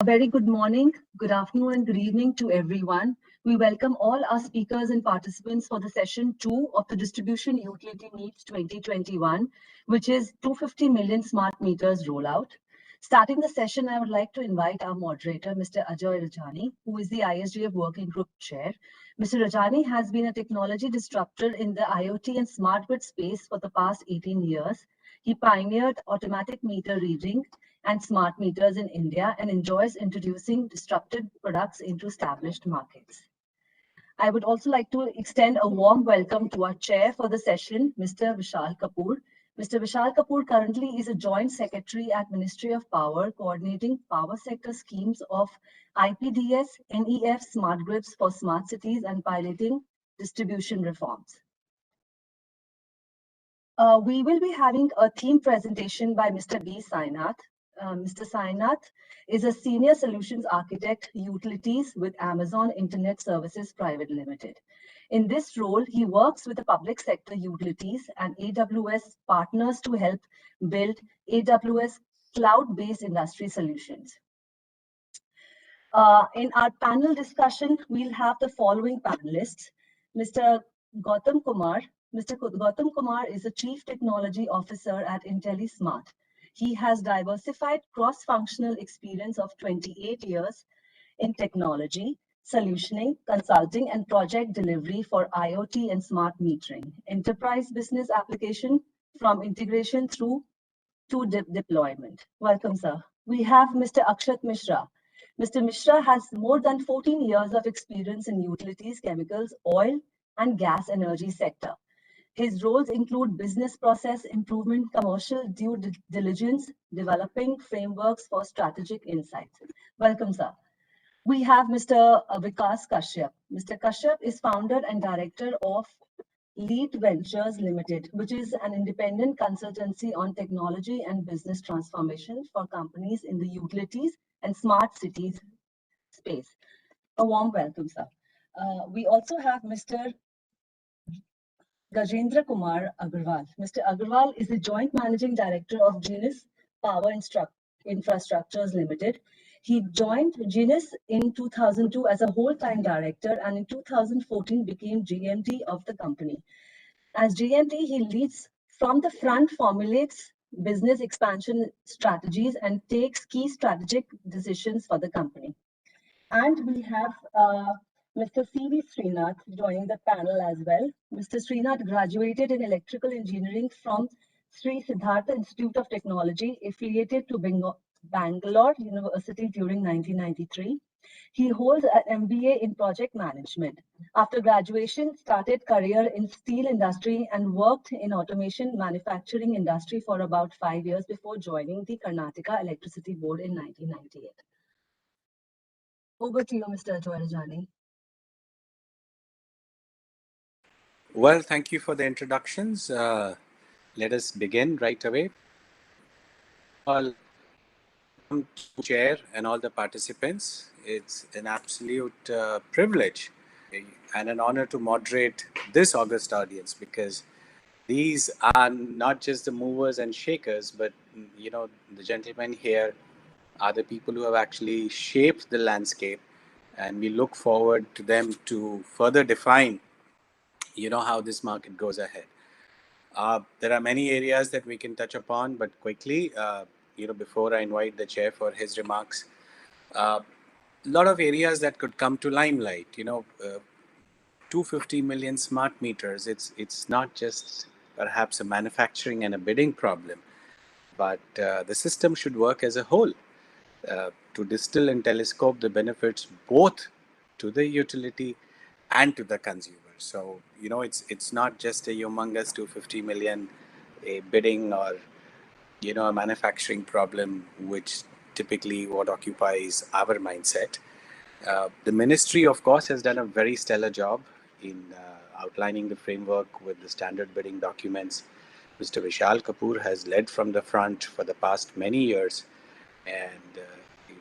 A very good morning, good afternoon, and good evening to everyone. We welcome all our speakers and participants for the session 2 of the Distribution Utility Needs 2021, which is 250 million smart meters rollout. Starting the session, I would like to invite our moderator, Mr. Ajay Rajani, who is the ISGF Working Group Chair. Mr. Rajani has been a technology disruptor in the IoT and smart grid space for the past 18 years. He pioneered automatic meter reading and smart meters in India and enjoys introducing disruptive products into established markets. I would also like to extend a warm welcome to our chair for the session, Mr. Vishal Kapoor. Mr. Vishal Kapoor currently is a joint secretary at Ministry of Power, coordinating power sector schemes of IPDS, NEF smart grids for smart cities and piloting distribution reforms. We will be having a theme presentation by Mr. B. Sainath. Mr. Sainath is a senior solutions architect, utilities with Amazon Internet Services Private Limited. In this role, he works with the public sector utilities and AWS partners to help build AWS cloud-based industry solutions. In our panel discussion, we'll have the following panelists. Mr. Gautam Kumar. Mr. Gautam Kumar is a Chief Technology Officer at IntelliSmart. He has diversified cross-functional experience of 28 years in technology, solutioning, consulting, and project delivery for IoT and smart metering, enterprise business application from integration through to deployment. Welcome, sir. We have Mr. Akshat Mishra. Mr. Mishra has more than 14 years of experience in utilities, chemicals, oil, and gas energy sector. His roles include business process improvement, commercial due diligence, developing frameworks for strategic insights. Welcome, sir. We have Mr. Vikas Kashyap. Mr. Kashyap is founder and director of Lead Ventures Limited, which is an independent consultancy on technology and business transformation for companies in the utilities and smart cities space. A warm welcome, sir. We also have Mr. Jitendra Agarwal. Mr. Agarwal is the Joint Managing Director of Genus Power Infrastructures Limited. He joined Genus in 2002 as a whole-time director and in 2014 became GMD of the company. As GMD, he leads from the front, formulates business expansion strategies and takes key strategic decisions for the company. And we have Mr. C.V. Srinath joining the panel as well. Mr. Srinath graduated in electrical engineering from Sri Siddhartha Institute of Technology, affiliated to Bangalore University during 1993. He holds an MBA in project management. After graduation, started career in steel industry and worked in automation manufacturing industry for about 5 years before joining the Karnataka Electricity Board in 1998. Over to you, Mr. Rajani. Well, thank you for the introductions. Let us begin right away. All chair and all the participants. It's an absolute privilege and an honor to moderate this august audience, because these are not just the movers and shakers, but the gentlemen here are the people who have actually shaped the landscape, and we look forward to them to further define how this market goes ahead. There are many areas that we can touch upon, but quickly, before I invite the chair for his remarks, a lot of areas that could come to limelight. 250 million smart meters. It's not just perhaps a manufacturing and a bidding problem, but the system should work as a whole to distill and telescope the benefits both to the utility and to the consumer. So, it's not just a humongous 250 million a bidding or, a manufacturing problem, which typically what occupies our mindset. The ministry, of course, has done a very stellar job in outlining the framework with the standard bidding documents. Mr. Vishal Kapoor has led from the front for the past many years, and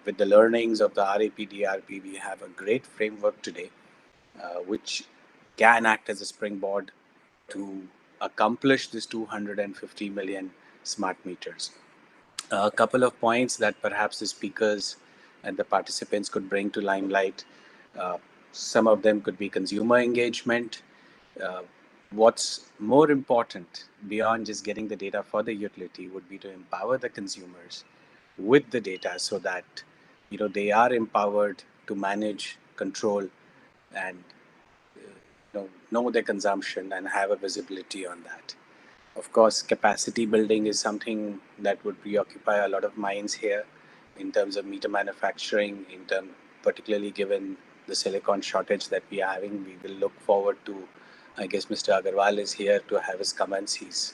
with the learnings of the RAP-DRP, we have a great framework today, which can act as a springboard to accomplish this 250 million smart meters. A couple of points that perhaps the speakers and the participants could bring to limelight. Uh, some of them could be consumer engagement. Uh, what's more important beyond just getting the data for the utility would be to empower the consumers with the data so that they are empowered to manage, control, and know their consumption and have a visibility on that. Of course, capacity building is something that would preoccupy a lot of minds here in terms of meter manufacturing, particularly given the silicon shortage that we are having. We will look forward to, I guess Mr. Agarwal is here to have his comments.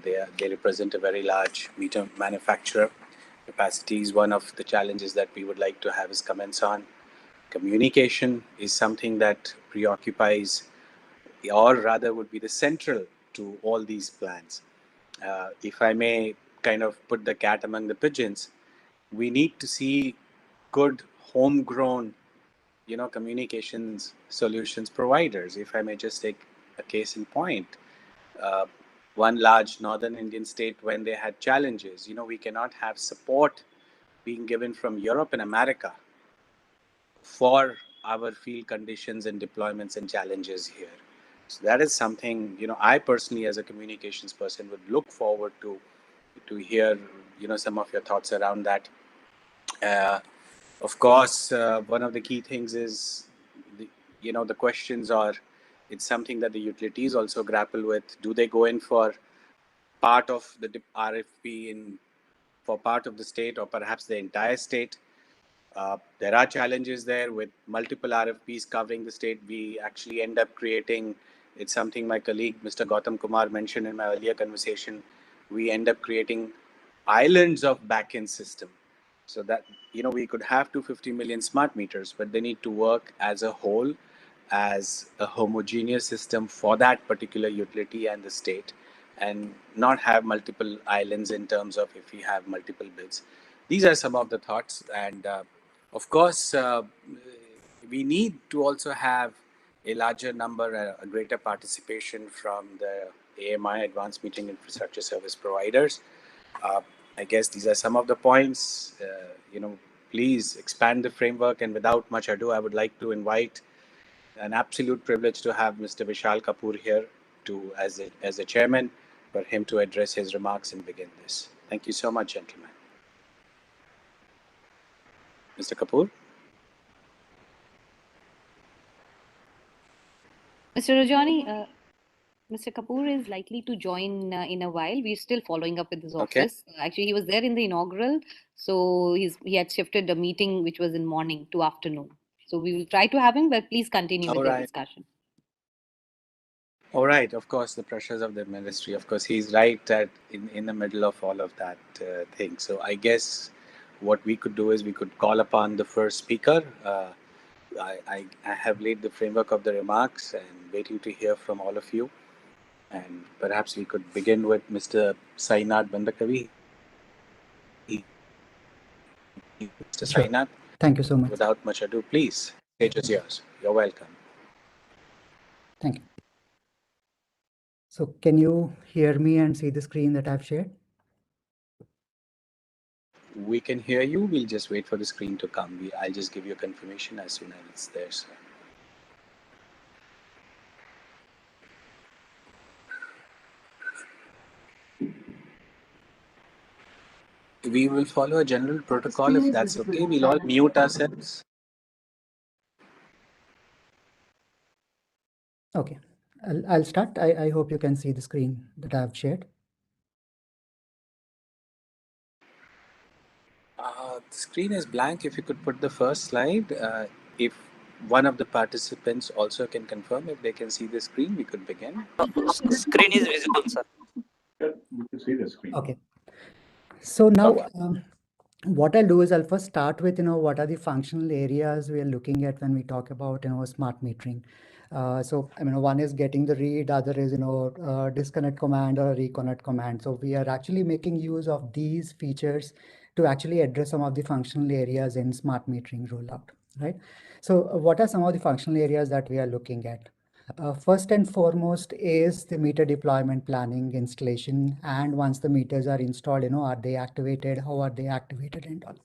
They represent a very large meter manufacturer. Capacity is one of the challenges that we would like to have his comments on. Communication is something that preoccupies, or rather would be the central to all these plans. If I may kind of put the cat among the pigeons, we need to see good homegrown, communications solutions providers. If I may just take a case in point, uh, one large northern Indian state, when they had challenges, we cannot have support being given from Europe and America for our field conditions and deployments and challenges here. So that is something, I personally, as a communications person, would look forward to hear, some of your thoughts around that. Uh, of course, one of the key things is, the questions are, it's something that the utilities also grapple with. Do they go in for part of the RFP for part of the state or perhaps the entire state? There are challenges there with multiple RFPs covering the state. We actually end up creating, it's something my colleague Mr. Gautam Kumar mentioned in my earlier conversation, we end up creating islands of backend system. So that, we could have 250 million smart meters, but they need to work as a whole, as a homogeneous system for that particular utility and the state, and not have multiple islands in terms of if we have multiple bids. These are some of the thoughts. And of course, we need to also have a larger number, a greater participation from the AMI, Advanced Metering Infrastructure Service Providers. Uh, I guess these are some of the points. Please expand the framework. And without much ado, I would like to invite, an absolute privilege to have Mr. Vishal Kapoor here as a chairman, for him to address his remarks and begin this. Thank you so much, gentlemen. Mr. Kapoor? Mr. Rajani, Mr. Kapoor is likely to join in a while. We're still following up with his Okay. office. Actually, he was there in the inaugural, so he had shifted the meeting, which was in morning to afternoon. So we will try to have him, but please continue with the discussion. All right. Of course, the pressures of the ministry. Of course, he's right in the middle of all of that thing. So I guess what we could do is we could call upon the first speaker. I have laid the framework of the remarks and waiting to hear from all of you. And perhaps we could begin with Mr. Sainath Bandakavi. Mr. Sure. Sainath, Thank you so much. without much ado, please, stage is yours. You're welcome. Thank you. So can you hear me and see the screen that I've shared? We can hear you. We'll just wait for the screen to come. I'll just give you a confirmation as soon as it's there, sir. We will follow a general protocol if that's okay. We'll all mute ourselves. Okay, I'll start. I hope you can see the screen that I've shared. The screen is blank. If you could put the first slide. If one of the participants also can confirm if they can see the screen, we could begin. Screen is visible, sir. You can see the screen. Okay. So now, what I'll do is I'll first start with, what are the functional areas we are looking at when we talk about, smart metering. So, one is getting the read, other is, disconnect command or reconnect command. So we are actually making use of these features to actually address some of the functional areas in smart metering rollout, right? So what are some of the functional areas that we are looking at? First and foremost is the meter deployment planning, installation, and once the meters are installed, are they activated? How are they activated and all?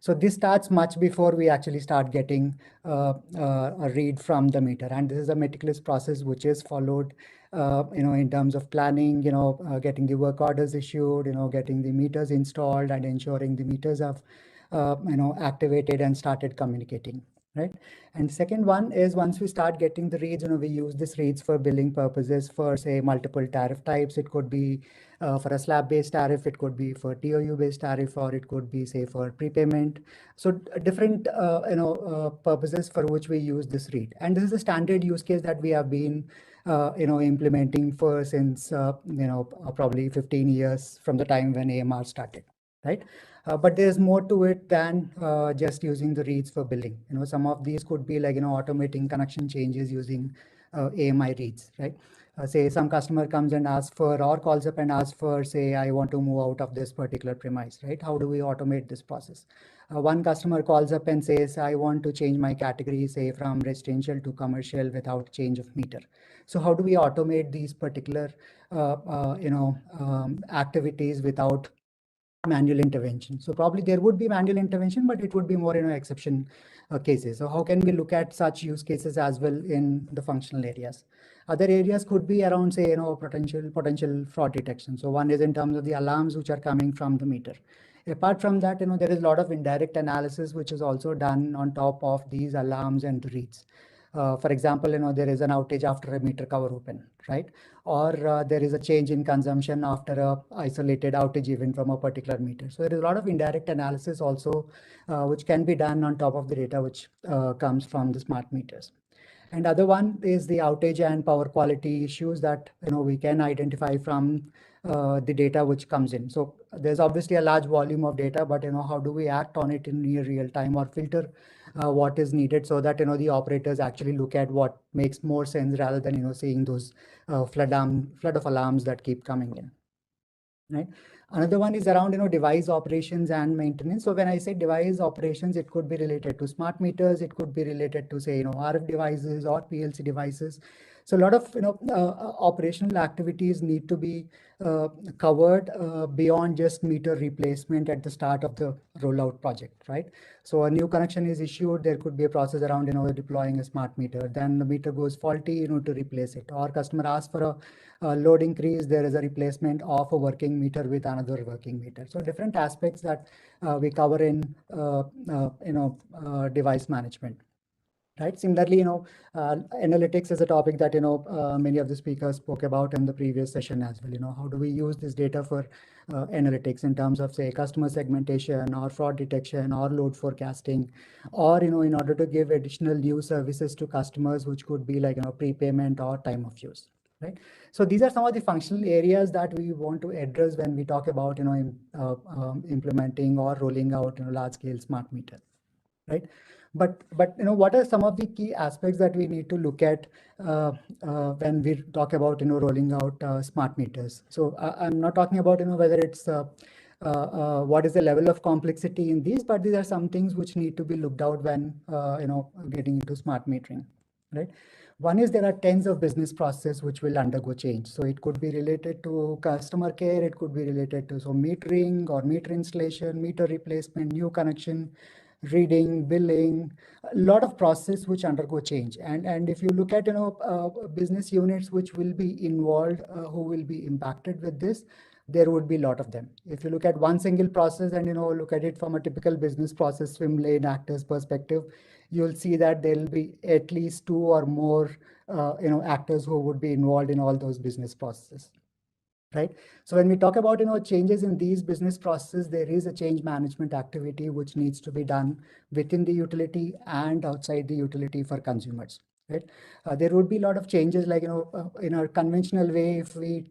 So this starts much before we actually start getting a read from the meter. And this is a meticulous process which is followed, in terms of planning, getting the work orders issued, getting the meters installed and ensuring the meters have, activated and started communicating. Right. And second one is once we start getting the reads, we use this reads for billing purposes for, say, multiple tariff types. It could be for a slab-based tariff, it could be for TOU-based tariff, or it could be, say, for prepayment. So different, purposes for which we use this read. And this is a standard use case that we have been, implementing for since, probably 15 years from the time when AMR started. Right. But there's more to it than just using the reads for billing. Some of these could be like, automating connection changes using AMI reads, right? Say some customer comes and asks for, or calls up and asks for, say, I want to move out of this particular premise, right? How do we automate this process? One customer calls up and says, I want to change my category, say, from residential to commercial without change of meter. So how do we automate these particular, activities without manual intervention? So probably there would be manual intervention, but it would be more exception cases. So how can we look at such use cases as well in the functional areas? Other areas could be around, say, potential fraud detection. So one is in terms of the alarms which are coming from the meter. Apart from that, there is a lot of indirect analysis which is also done on top of these alarms and the reads. For example, there is an outage after a meter cover open, right? Or there is a change in consumption after a isolated outage event from a particular meter. So there is a lot of indirect analysis also, which can be done on top of the data which comes from the smart meters. And other one is the outage and power quality issues that we can identify from the data which comes in. So there's obviously a large volume of data, but how do we act on it in near real time or filter what is needed so that the operators actually look at what makes more sense rather than seeing those flood of alarms that keep coming in. Right. Another one is around device operations and maintenance. So when I say device operations, it could be related to smart meters, it could be related to, say, RF devices or PLC devices. So a lot of operational activities need to be covered beyond just meter replacement at the start of the rollout project, right? So a new connection is issued, there could be a process around deploying a smart meter. Then the meter goes faulty, to replace it. Or customer asks for a load increase, there is a replacement of a working meter with another working meter. So different aspects that we cover in device management. Right. Similarly, analytics is a topic that many of the speakers spoke about in the previous session as well. How do we use this data for analytics in terms of, say, customer segmentation or fraud detection or load forecasting, or in order to give additional new services to customers, which could be like prepayment or time of use. Right. So these are some of the functional areas that we want to address when we talk about implementing or rolling out large scale smart meter. Right. But what are some of the key aspects that we need to look at when we talk about rolling out smart meters? So I'm not talking about whether it's what is the level of complexity in these, but these are some things which need to be looked out when getting into smart metering. Right. One is there are tens of business processes which will undergo change. So it could be related to customer care, it could be related to metering or meter installation, meter replacement, new connection, reading, billing, a lot of processes which undergo change. And if you look at business units which will be involved, who will be impacted with this, there would be a lot of them. If you look at one single process and look at it from a typical business process swim lane actors perspective, you'll see that there will be at least two or more actors who would be involved in all those business processes. Right. So when we talk about changes in these business processes, there is a change management activity which needs to be done within the utility and outside the utility for consumers. Right. There would be a lot of changes, like in our conventional way, if we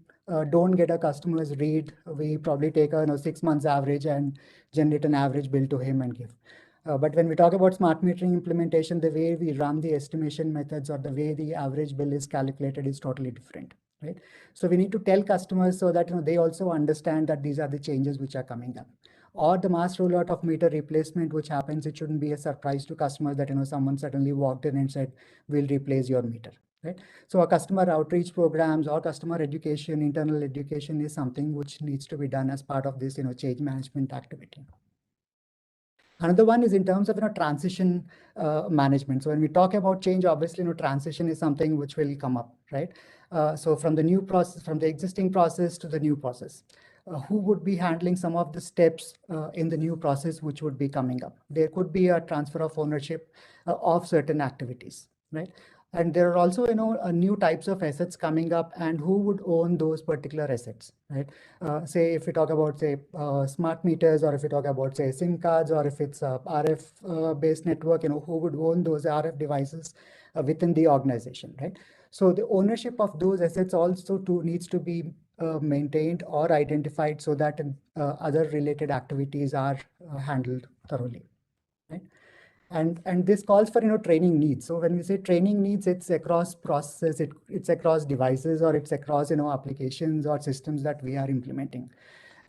don't get a customer's read, we probably take a 6 months average and generate an average bill to him and give. But when we talk about smart metering implementation, the way we run the estimation methods or the way the average bill is calculated is totally different. Right. So we need to tell customers so that they also understand that these are the changes which are coming up. Or the mass rollout of meter replacement, which happens, it shouldn't be a surprise to customers that someone suddenly walked in and said, we'll replace your meter. Right. So our customer outreach programs or customer education, internal education is something which needs to be done as part of this change management activity. Another one is in terms of transition management. So when we talk about change, obviously transition is something which will come up, right? So from the new process, from the existing process to the new process, who would be handling some of the steps in the new process which would be coming up? There could be a transfer of ownership of certain activities, right? And there are also, new types of assets coming up, and who would own those particular assets, right? Say if we talk about, say, smart meters, or if we talk about, say, SIM cards, or if it's a RF based network, who would own those RF devices within the organization, right? So the ownership of those assets also needs to be maintained or identified so that other related activities are handled thoroughly, right? And this calls for training needs. So when we say training needs, it's across processes, it's across devices, or it's across applications or systems that we are implementing.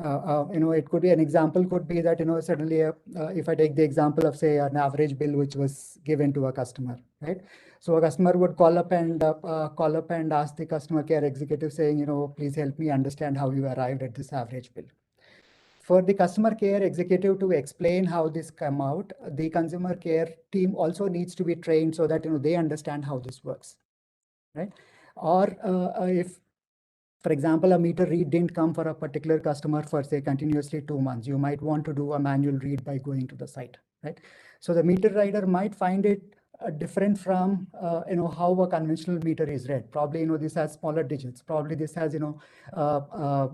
It could be an example could be that suddenly if I take the example of, say, an average bill which was given to a customer, right? So a customer would call up and ask the customer care executive saying, please help me understand how you arrived at this average bill. For the customer care executive to explain how this come out, the consumer care team also needs to be trained so that they understand how this works, right? Or if, for example, a meter read didn't come for a particular customer for, say, continuously 2 months, you might want to do a manual read by going to the site, right? So the meter reader might find it different from how a conventional meter is read. Probably this has smaller digits. Probably this has a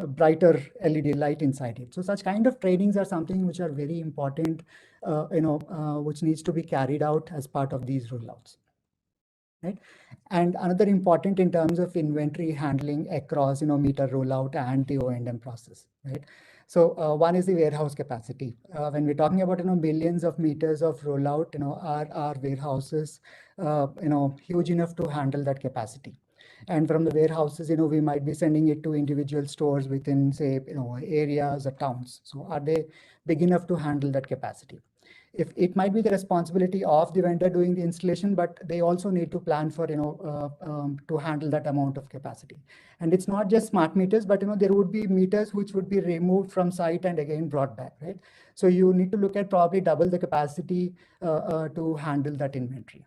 brighter LED light inside it. So such kind of trainings are something which are very important, which needs to be carried out as part of these rollouts. Right. And another important in terms of inventory handling across meter rollout and the O&M process, right? So one is the warehouse capacity. When we're talking about millions of meters of rollout, our warehouses huge enough to handle that capacity. And from the warehouses, we might be sending it to individual stores within, say, areas or towns. So are they big enough to handle that capacity? If it might be the responsibility of the vendor doing the installation, but they also need to plan for to handle that amount of capacity. And it's not just smart meters, but there would be meters which would be removed from site and again brought back, right? So you need to look at probably double the capacity to handle that inventory.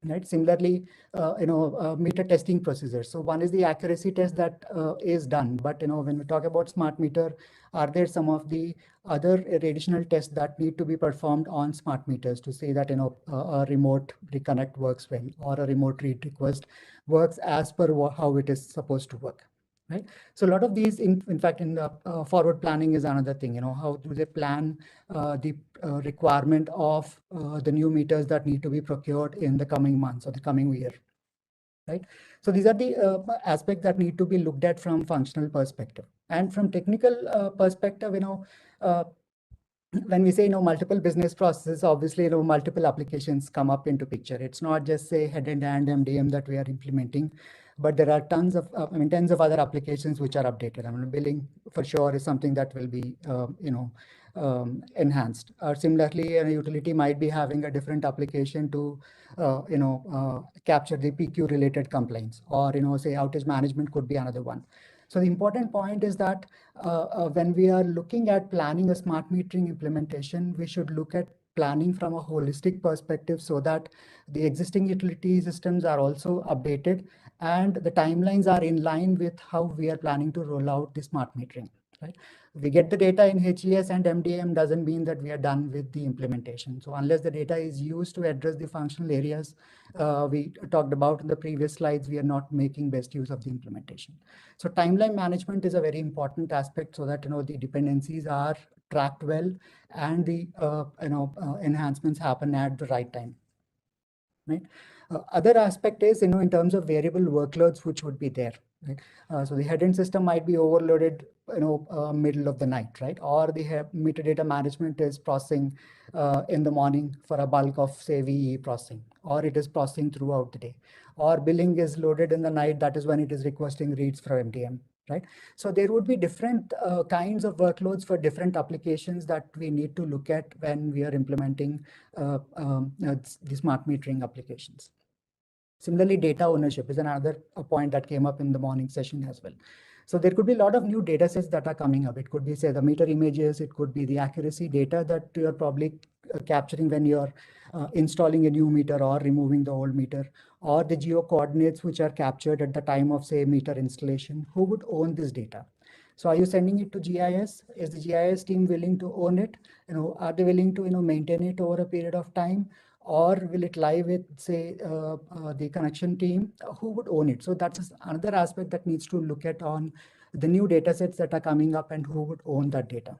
Right. Similarly, meter testing procedures. So one is the accuracy test that is done. But when we talk about smart meter, are there some of the other additional tests that need to be performed on smart meters to say that a remote reconnect works well, or a remote read request works as per how it is supposed to work? Right. So a lot of these, in fact, in the forward planning is another thing. How do they plan the requirement of the new meters that need to be procured in the coming months or the coming year, right? So these are the aspects that need to be looked at from functional perspective. And from technical perspective, when we say multiple business processes, obviously multiple applications come up into picture. It's not just, say, head and MDM that we are implementing, but there are tons of tens of other applications which are updated. Billing for sure is something that will be enhanced. Or similarly, a utility might be having a different application to capture the PQ related complaints, or say outage management could be another one. So the important point is that when we are looking at planning a smart metering implementation, we should look at planning from a holistic perspective so that the existing utility systems are also updated and the timelines are in line with how we are planning to roll out the smart metering. Right? We get the data in HES and MDM doesn't mean that we are done with the implementation. So unless the data is used to address the functional areas we talked about in the previous slides, we are not making best use of the implementation. So timeline management is a very important aspect so that the dependencies are tracked well and the enhancements happen at the right time. Right. Other aspect is in terms of variable workloads which would be there. Right. So the head-end system might be overloaded middle of the night, right? Or the metadata management is processing in the morning for a bulk of, say, VE processing, or it is processing throughout the day, or billing is loaded in the night. That is when it is requesting reads from MDM. Right. So there would be different kinds of workloads for different applications that we need to look at when we are implementing the smart metering applications. Similarly, data ownership is another point that came up in the morning session as well. So there could be a lot of new data sets that are coming up. It could be, say, the meter images. It could be the accuracy data that you're probably capturing when you're installing a new meter or removing the old meter, or the geo coordinates which are captured at the time of, say, meter installation. Who would own this data? So are you sending it to GIS? Is the GIS team willing to own it? Are they willing to maintain it over a period of time? Or will it lie with, say, the connection team? Who would own it? So that's another aspect that needs to look at on the new data sets that are coming up and who would own that data,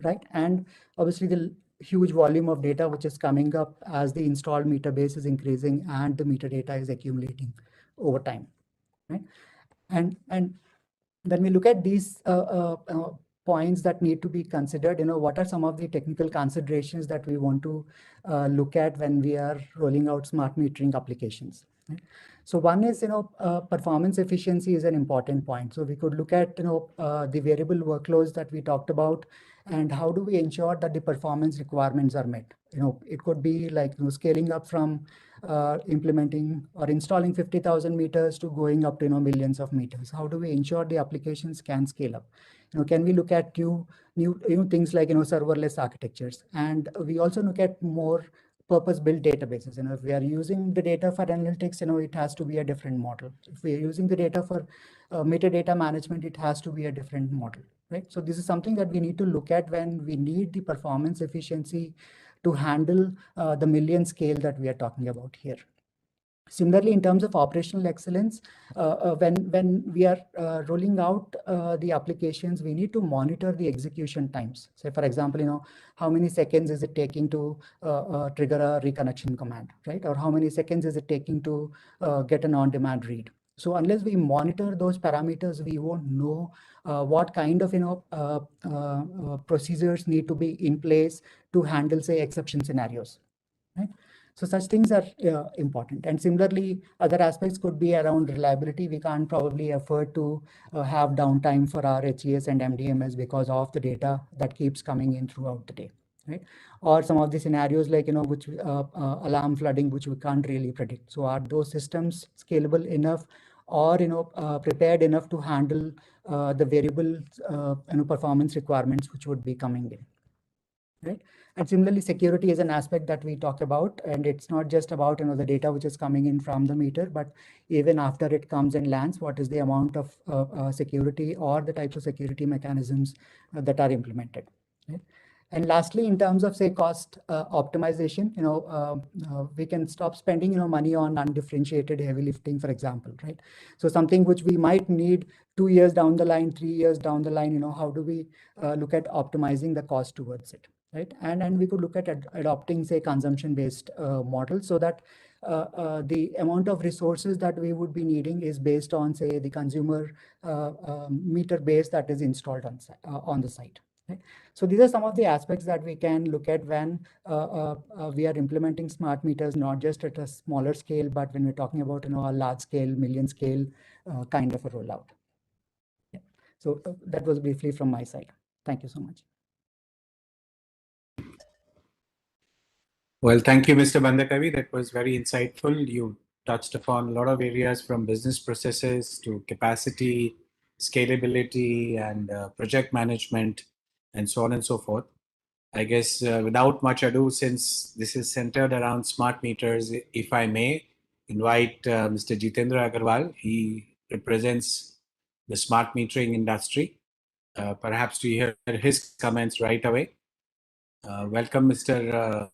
right? And obviously the huge volume of data which is coming up as the installed meter base is increasing and the meter data is accumulating over time, right? And when we look at these points that need to be considered, what are some of the technical considerations that we want to look at when we are rolling out smart metering applications? Right? So one is, performance efficiency is an important point. So we could look at, the variable workloads that we talked about, and how do we ensure that the performance requirements are met? It could be like scaling up from implementing or installing 50,000 meters to going up to millions of meters. How do we ensure the applications can scale up? Can we look at new things like serverless architectures? And we also look at more purpose-built databases. If we are using the data for analytics, it has to be a different model. If we are using the data for metadata management, it has to be a different model, right? So this is something that we need to look at when we need the performance efficiency to handle the million scale that we are talking about here. Similarly, in terms of operational excellence, when we are rolling out the applications, we need to monitor the execution times. Say, for example, how many seconds is it taking to trigger a reconnection command, right? Or how many seconds is it taking to get an on-demand read? So unless we monitor those parameters, we won't know what kind of procedures need to be in place to handle, say, exception scenarios, right? So such things are important. And similarly, other aspects could be around reliability. We can't probably afford to have downtime for our HES and MDMS because of the data that keeps coming in throughout the day, right? Or some of the scenarios like, which alarm flooding, which we can't really predict. So are those systems scalable enough or, prepared enough to handle the variable, performance requirements which would be coming in? Right. And similarly, security is an aspect that we talk about, and it's not just about the data which is coming in from the meter, but even after it comes and lands, what is the amount of security or the types of security mechanisms that are implemented. Right? And lastly, in terms of, say, cost optimization, we can stop spending money on undifferentiated heavy lifting, for example, right? So something which we might need 2 years down the line, 3 years down the line, how do we look at optimizing the cost towards it? Right? And we could look at adopting, say, consumption-based models so that the amount of resources that we would be needing is based on, say, the consumer meter base that is installed on the site. Right? So these are some of the aspects that we can look at when we are implementing smart meters, not just at a smaller scale, but when we're talking about a large scale, million scale kind of a rollout. Yeah. So that was briefly from my side. Thank you so much. Well, thank you, Mr. Bandakavi. That was very insightful. You touched upon a lot of areas from business processes to capacity, scalability, and project management, and so on and so forth. I guess without much ado, since this is centered around smart meters, if I may invite Mr. Jitendra Agarwal. He represents the smart metering industry. Perhaps to hear his comments right away. Welcome, Mr.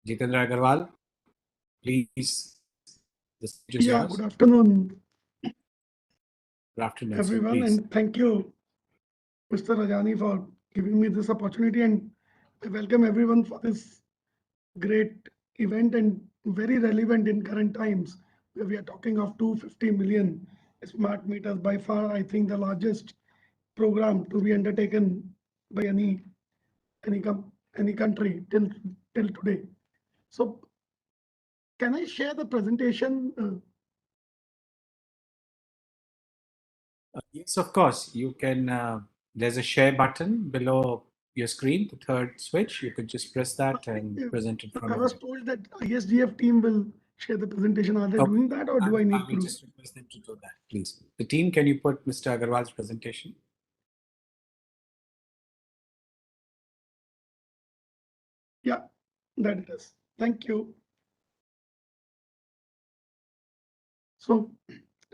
Jitendra Agarwal. Please, the stage is yours. Good afternoon. Good afternoon, everyone, sir, and thank you, Mr. Rajani, for giving me this opportunity, and I welcome everyone for this great event and very relevant in current times where we are talking of 250 million smart meters, by far I think the largest program to be undertaken by any country till today. So can I share the presentation? Yes, of course. You can. There's a share button below your screen, the third switch. You could just press that and present it from. I was told that ISGF team will share the presentation. Are they doing that, or do I need to? Just request them to do that, please. The team, can you put Mr. Agarwal's presentation? Yeah, that it is. Thank you. So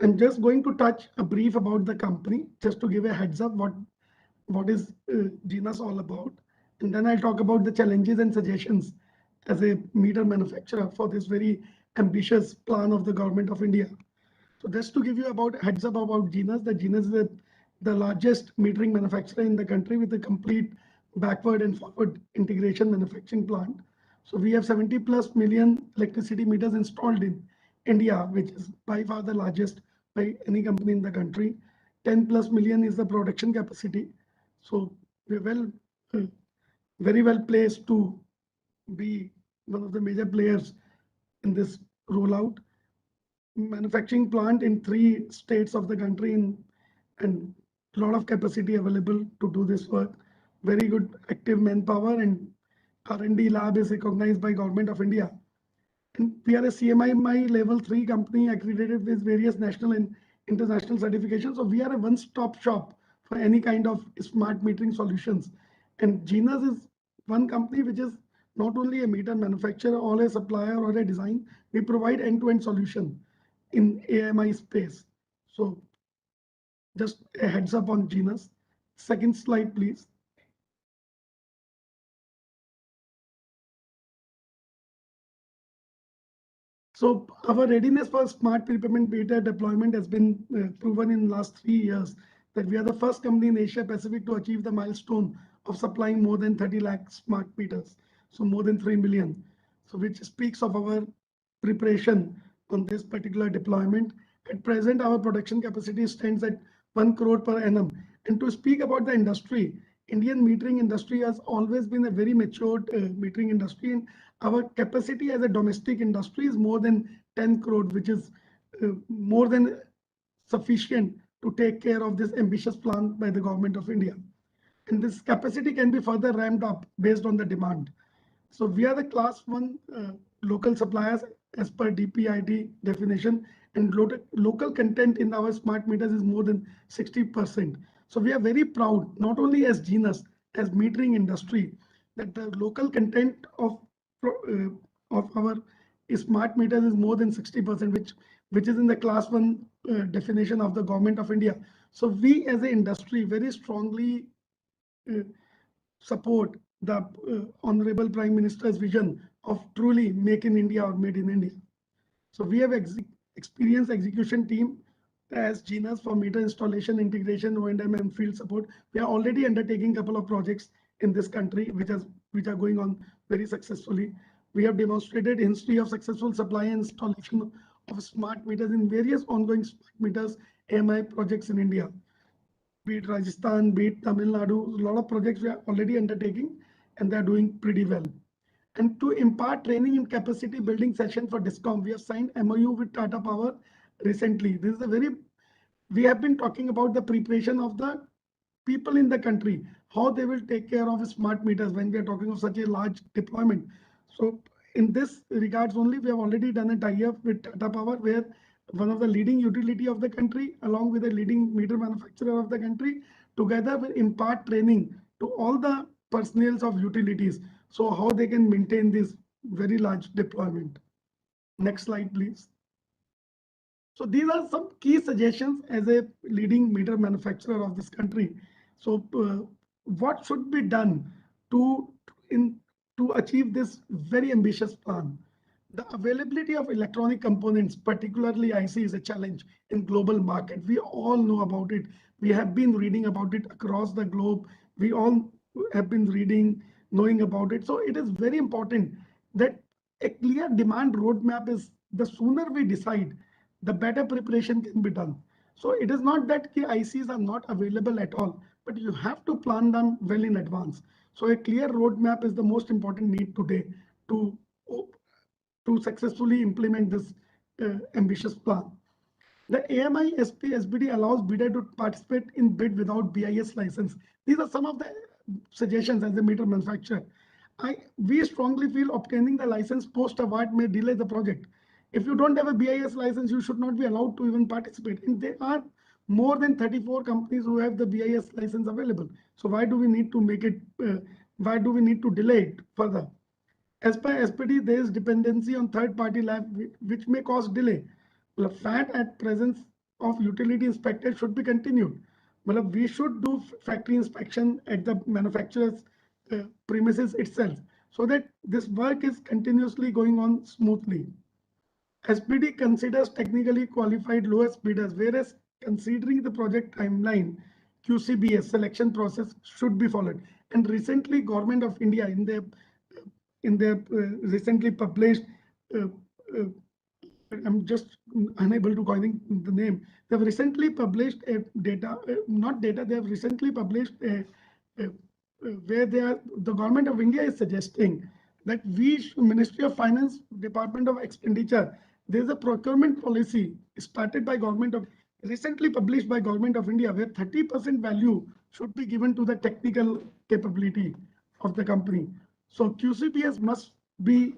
I'm just going to touch a brief about the company, just to give a heads up what is Genus all about. And then I'll talk about the challenges and suggestions as a meter manufacturer for this very ambitious plan of the government of India. So just to give you about heads up about Genus, that Genus is the largest metering manufacturer in the country with a complete backward and forward integration manufacturing plant. So we have 70+ million electricity meters installed in India, which is by far the largest by any company in the country. 10+ million is the production capacity. So we're very well placed to be one of the major players in this rollout. Manufacturing plant in 3 states of the country and a lot of capacity available to do this work. Very good active manpower, and R&D lab is recognized by Government of India. And we are a CMI level 3 company accredited with various national and international certifications. So we are a one-stop shop for any kind of smart metering solutions. And Genus is one company which is not only a meter manufacturer or a supplier or a design, we provide end-to-end solution in AMI space. So just a heads up on Genus. Second slide, please. So our readiness for smart prepayment beta deployment has been proven in the last 3 years that we are the first company in Asia Pacific to achieve the milestone of supplying more than 30 lakh smart meters. So more than 3 million. So which speaks of our preparation on this particular deployment. At present, our production capacity stands at 1 crore per annum. And to speak about the industry, Indian metering industry has always been a very matured metering industry, and our capacity as a domestic industry is more than 10 crore, which is more than sufficient to take care of this ambitious plan by the government of India. And this capacity can be further ramped up based on the demand. So we are the class 1 local suppliers as per DPIT definition, and local content in our smart meters is more than 60%. So we are very proud, not only as Genus, as metering industry, that the local content of our smart meters is more than 60%, which is in the class 1 definition of the government of India. So we as an industry very strongly support the Honorable Prime Minister's vision of truly make in India or made in India. So we have experienced execution team as Genus for meter installation, integration, O&M and field support. We are already undertaking a couple of projects in this country which are going on very successfully. We have demonstrated history of successful supply and installation of smart meters in various ongoing smart meters AMI projects in India. Be it Rajasthan, be it Tamil Nadu, a lot of projects we are already undertaking and they are doing pretty well. And to impart training and capacity building session for DISCOM, we have signed MOU with Tata Power recently. This is we have been talking about the preparation of the people in the country, how they will take care of smart meters when we are talking of such a large deployment. So in this regards only, we have already done a tie-up with Tata Power, where one of the leading utility of the country, along with a leading meter manufacturer of the country, together will impart training to all the personnel of utilities. So how they can maintain this very large deployment. Next slide, please. So these are some key suggestions as a leading meter manufacturer of this country. So what should be done to achieve this very ambitious plan? The availability of electronic components, particularly IC, is a challenge in global market. We all know about it. We have been reading about it across the globe. We all have been reading, knowing about it. So it is very important that a clear demand roadmap is, the sooner we decide, the better preparation can be done. So it is not that the ICs are not available at all, but you have to plan them well in advance. So a clear roadmap is the most important need today to successfully implement this ambitious plan. The AMI SBD allows bidder to participate in bid without BIS license. These are some of the suggestions as a meter manufacturer. We strongly feel obtaining the license post-award may delay the project. If you don't have a BIS license, you should not be allowed to even participate. And there are more than 34 companies who have the BIS license available. So why do we need to make it, why do we need to delay it further? As per SPD, there is dependency on third-party lab, which may cause delay. The fact at presence of utility inspector should be continued. Well, we should do factory inspection at the manufacturer's premises itself, so that this work is continuously going on smoothly. SPD considers technically qualified lowest bidders, whereas considering the project timeline, QCBS selection process should be followed. And recently, Government of India in their recently published, I'm just unable to coin the name. They've recently published a data, not data. They have recently published where the Government of India is suggesting that Ministry of Finance, Department of Expenditure, there's a procurement policy started by recently published by Government of India, where 30% value should be given to the technical capability of the company. So QCBS must be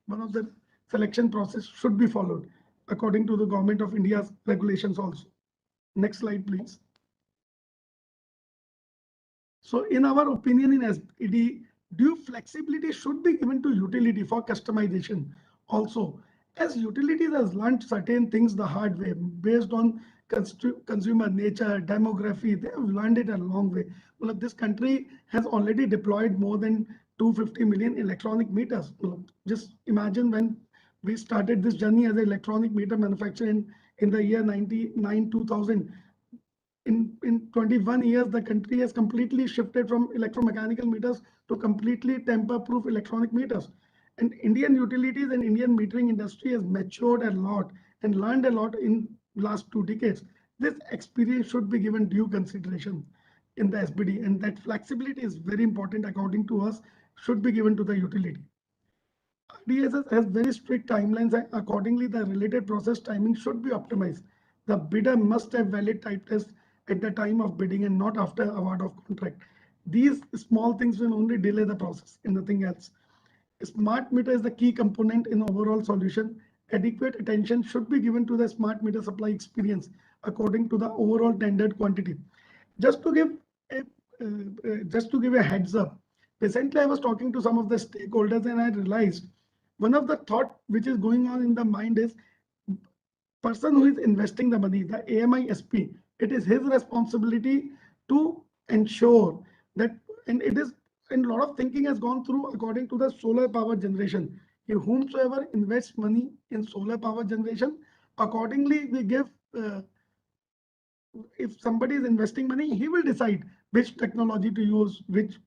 one of the selection process should be followed according to the Government of India's regulations also. Next slide, please. So in our opinion in SPD, due flexibility should be given to utility for customization also, as utilities has learned certain things the hard way based on consumer nature, demography. They have learned it a long way. Well, this country has already deployed more than 250 million electronic meters. Well, just imagine when we started this journey as an electronic meter manufacturer in the year 99, 2000. In 21 years, the country has completely shifted from electromechanical meters to completely tamper-proof electronic meters. And Indian utilities and Indian metering industry has matured a lot and learned a lot in last 2 decades. This experience should be given due consideration in the SPD, and that flexibility is very important according to us, should be given to the utility. DSS has very strict timelines, and accordingly, the related process timing should be optimized. The bidder must have valid type test at the time of bidding and not after award of contract. These small things will only delay the process and nothing else. Smart meter is the key component in overall solution. Adequate attention should be given to the smart meter supply experience according to the overall tendered quantity. Just to give a heads up, recently I was talking to some of the stakeholders and I realized one of the thought which is going on in the mind is person who is investing the money, the AMI SP, it is his responsibility to ensure that, and it is, and a lot of thinking has gone through according to the solar power generation. If whomsoever invests money in solar power generation, accordingly we give, if somebody is investing money, he will decide which technology to use, which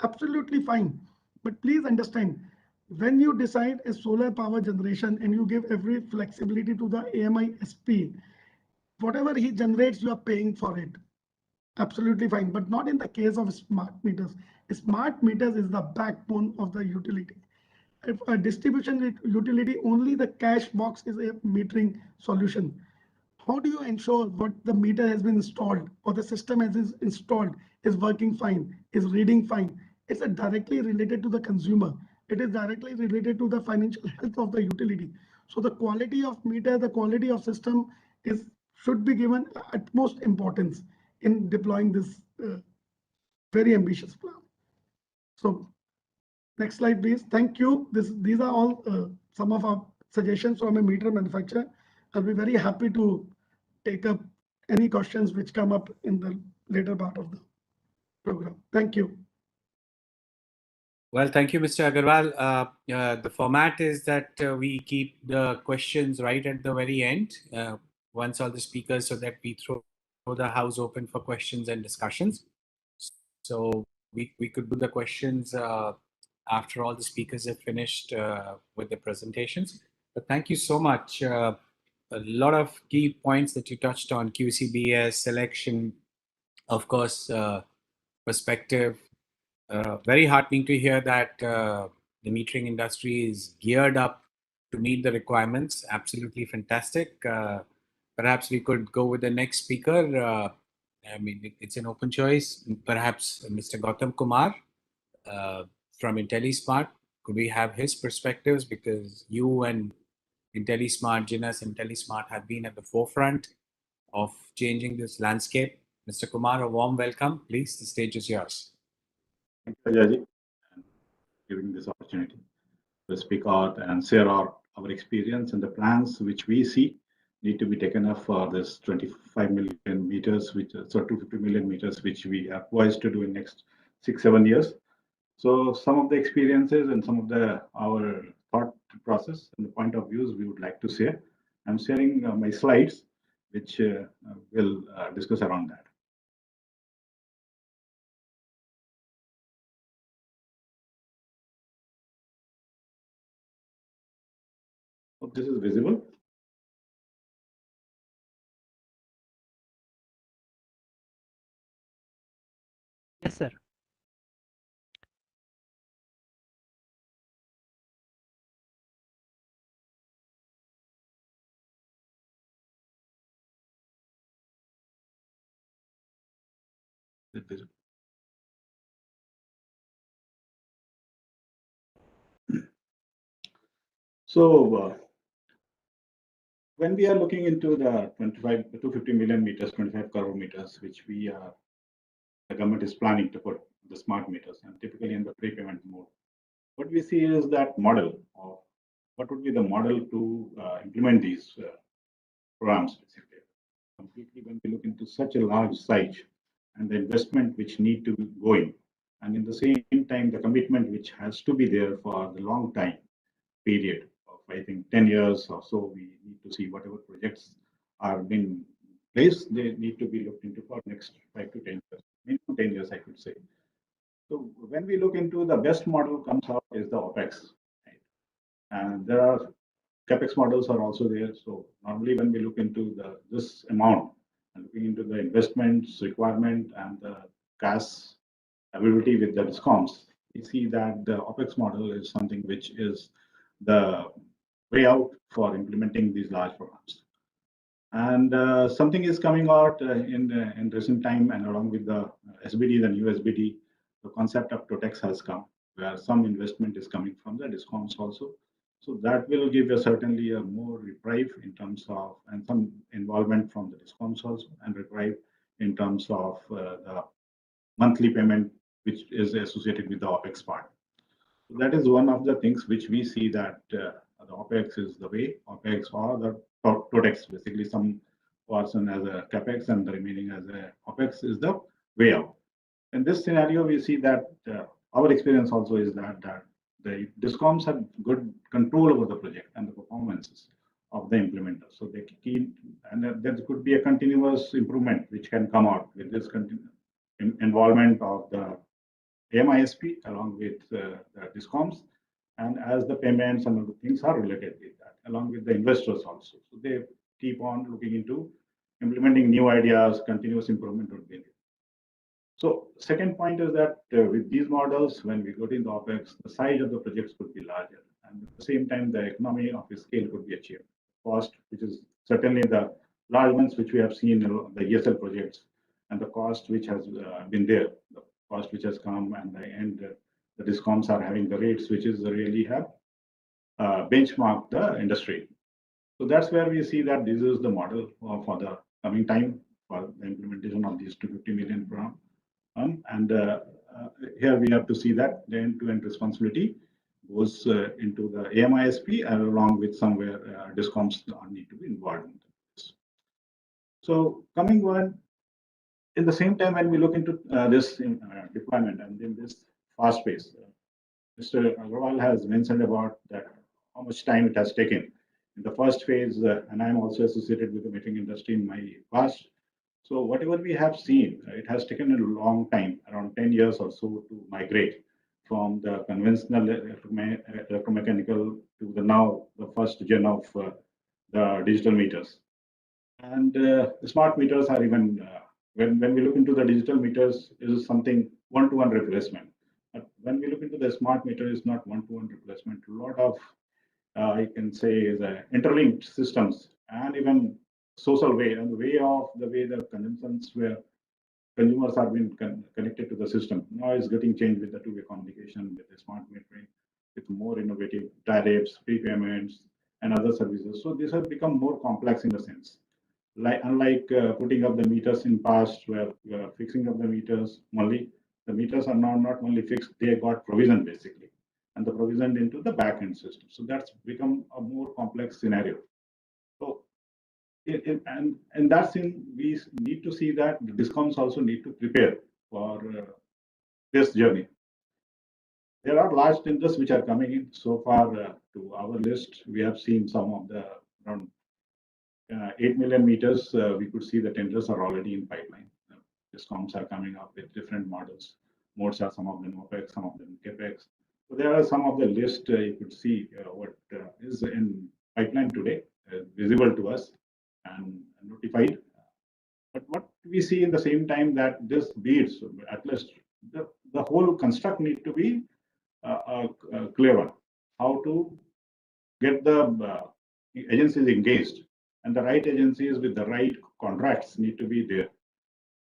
absolutely fine. But please understand, when you decide a solar power generation and you give every flexibility to the AMI SP, whatever he generates, you are paying for it. Absolutely fine, but not in the case of smart meters. Smart meters is the backbone of the utility. If a distribution utility, only the cash box is a metering solution. How do you ensure what the meter has been installed or the system as is installed is working fine, is reading fine? It's directly related to the consumer. It is directly related to the financial health of the utility. So the quality of meter, the quality of system should be given utmost importance in deploying this very ambitious plan. So next slide, please. Thank you. These are all some of our suggestions from a meter manufacturer. I'll be very happy to take up any questions which come up in the later part of the program. Thank you. Well, thank you, Mr. Agarwal. The format is that we keep the questions right at the very end, once all the speakers, so that we throw the house open for questions and discussions. So we could do the questions after all the speakers have finished with the presentations. But thank you so much. A lot of key points that you touched on: QCBS, selection, of course, perspective. Very heartening to hear that the metering industry is geared up to meet the requirements. Absolutely fantastic. Perhaps we could go with the next speaker. I mean, it's an open choice. Perhaps Mr. Gautam Kumar from IntelliSmart. Could we have his perspectives? Because you and IntelliSmart, Jinas, IntelliSmart have been at the forefront of changing this landscape. Mr. Kumar, a warm welcome. Please, the stage is yours. Thank you, Ajaji, for giving this opportunity to speak out and share our experience and the plans which we see need to be taken up for this 25 million meters, which so 250 million meters, which we are poised to do in next 6-7 years. So some of the experiences and some of our thought process and the point of views we would like to share. I'm sharing my slides, which will discuss around that. Hope this is visible. Yes, sir. Is it visible? So when we are looking into the 250 million meters, 25 crore meters, which the government is planning to put the smart meters, and typically in the prepayment mode, what we see is that model of what would be the model to implement these programs, basically. Completely, when we look into such a large size and the investment which need to go in, and in the same time, the commitment which has to be there for the long time period of, I think, 10 years or so, we need to see whatever projects are being placed, they need to be looked into for next 5 to 10 years, minimum 10 years, I could say. So when we look into the best model comes out is the OPEX, right? And there are CAPEX models are also there. So normally when we look into this amount and looking into the investments requirement and the cash availability with the DISCOMs, we see that the OPEX model is something which is the way out for implementing these large programs. And something is coming out in recent time, and along with the SBD, the new SBD, the concept of TOTEX has come, where some investment is coming from the DISCOMs also. So that will give certainly a more reprieve in terms of, and some involvement from the DISCOMs also, and reprieve in terms of the monthly payment, which is associated with the OPEX part. So that is one of the things which we see that the OPEX is the way, OPEX or the TOTEX, basically some portion as a CAPEX and the remaining as a OPEX is the way out. In this scenario, we see that our experience also is that the DISCOMs have good control over the project and the performances of the implementer. So they keep, and there could be a continuous improvement which can come out with this involvement of the AMISP along with the DISCOMs, and as the payments and other things are related with that, along with the investors also. So they keep on looking into implementing new ideas, continuous improvement would be there. So second point is that with these models, when we go in the OPEX, the size of the projects could be larger, and at the same time, the economy of the scale could be achieved. Cost, which is certainly the large ones which we have seen, the ESL projects, and the cost which has been there, the cost which has come, and the DISCOMs are having the rates which is really have benchmarked the industry. So that's where we see that this is the model for the coming time for the implementation of these 250 million program. And here we have to see that the end-to-end responsibility goes into the AMISP, and along with somewhere DISCOMs need to be involved in this. So coming one, in the same time when we look into this deployment and in this fast pace, Mr. Agarwal has mentioned about that how much time it has taken. In the first phase, and I'm also associated with the metering industry in my past. So whatever we have seen, it has taken a long time, around 10 years or so, to migrate from the conventional electromechanical to the now the first gen of the digital meters. And the smart meters are even, when we look into the digital meters, is something one-to-one replacement. But when we look into the smart meter, it's not one-to-one replacement. A lot of, I can say, is interlinked systems, and even social way, and the way the consumptions where consumers are being connected to the system now is getting changed with the two-way communication, with the smart metering, with more innovative tariffs, prepayments, and other services. So this has become more complex in a sense. Unlike putting up the meters in past, where fixing up the meters only, the meters are now not only fixed, they got provisioned basically, and the provisioned into the back end system. So that's become a more complex scenario. So and that's in we need to see that the DISCOMs also need to prepare for this journey. There are large tenders which are coming in so far to our list. We have seen some of the around 8 million meters. We could see the tenders are already in pipeline. DISCOMs are coming up with different models. Modes are some of them OPEX, some of them CAPEX. So there are some of the list you could see what is in pipeline today, visible to us and notified. But what we see in the same time that this beats, at least the whole construct need to be a clear one. How to get the agencies engaged, and the right agencies with the right contracts need to be there.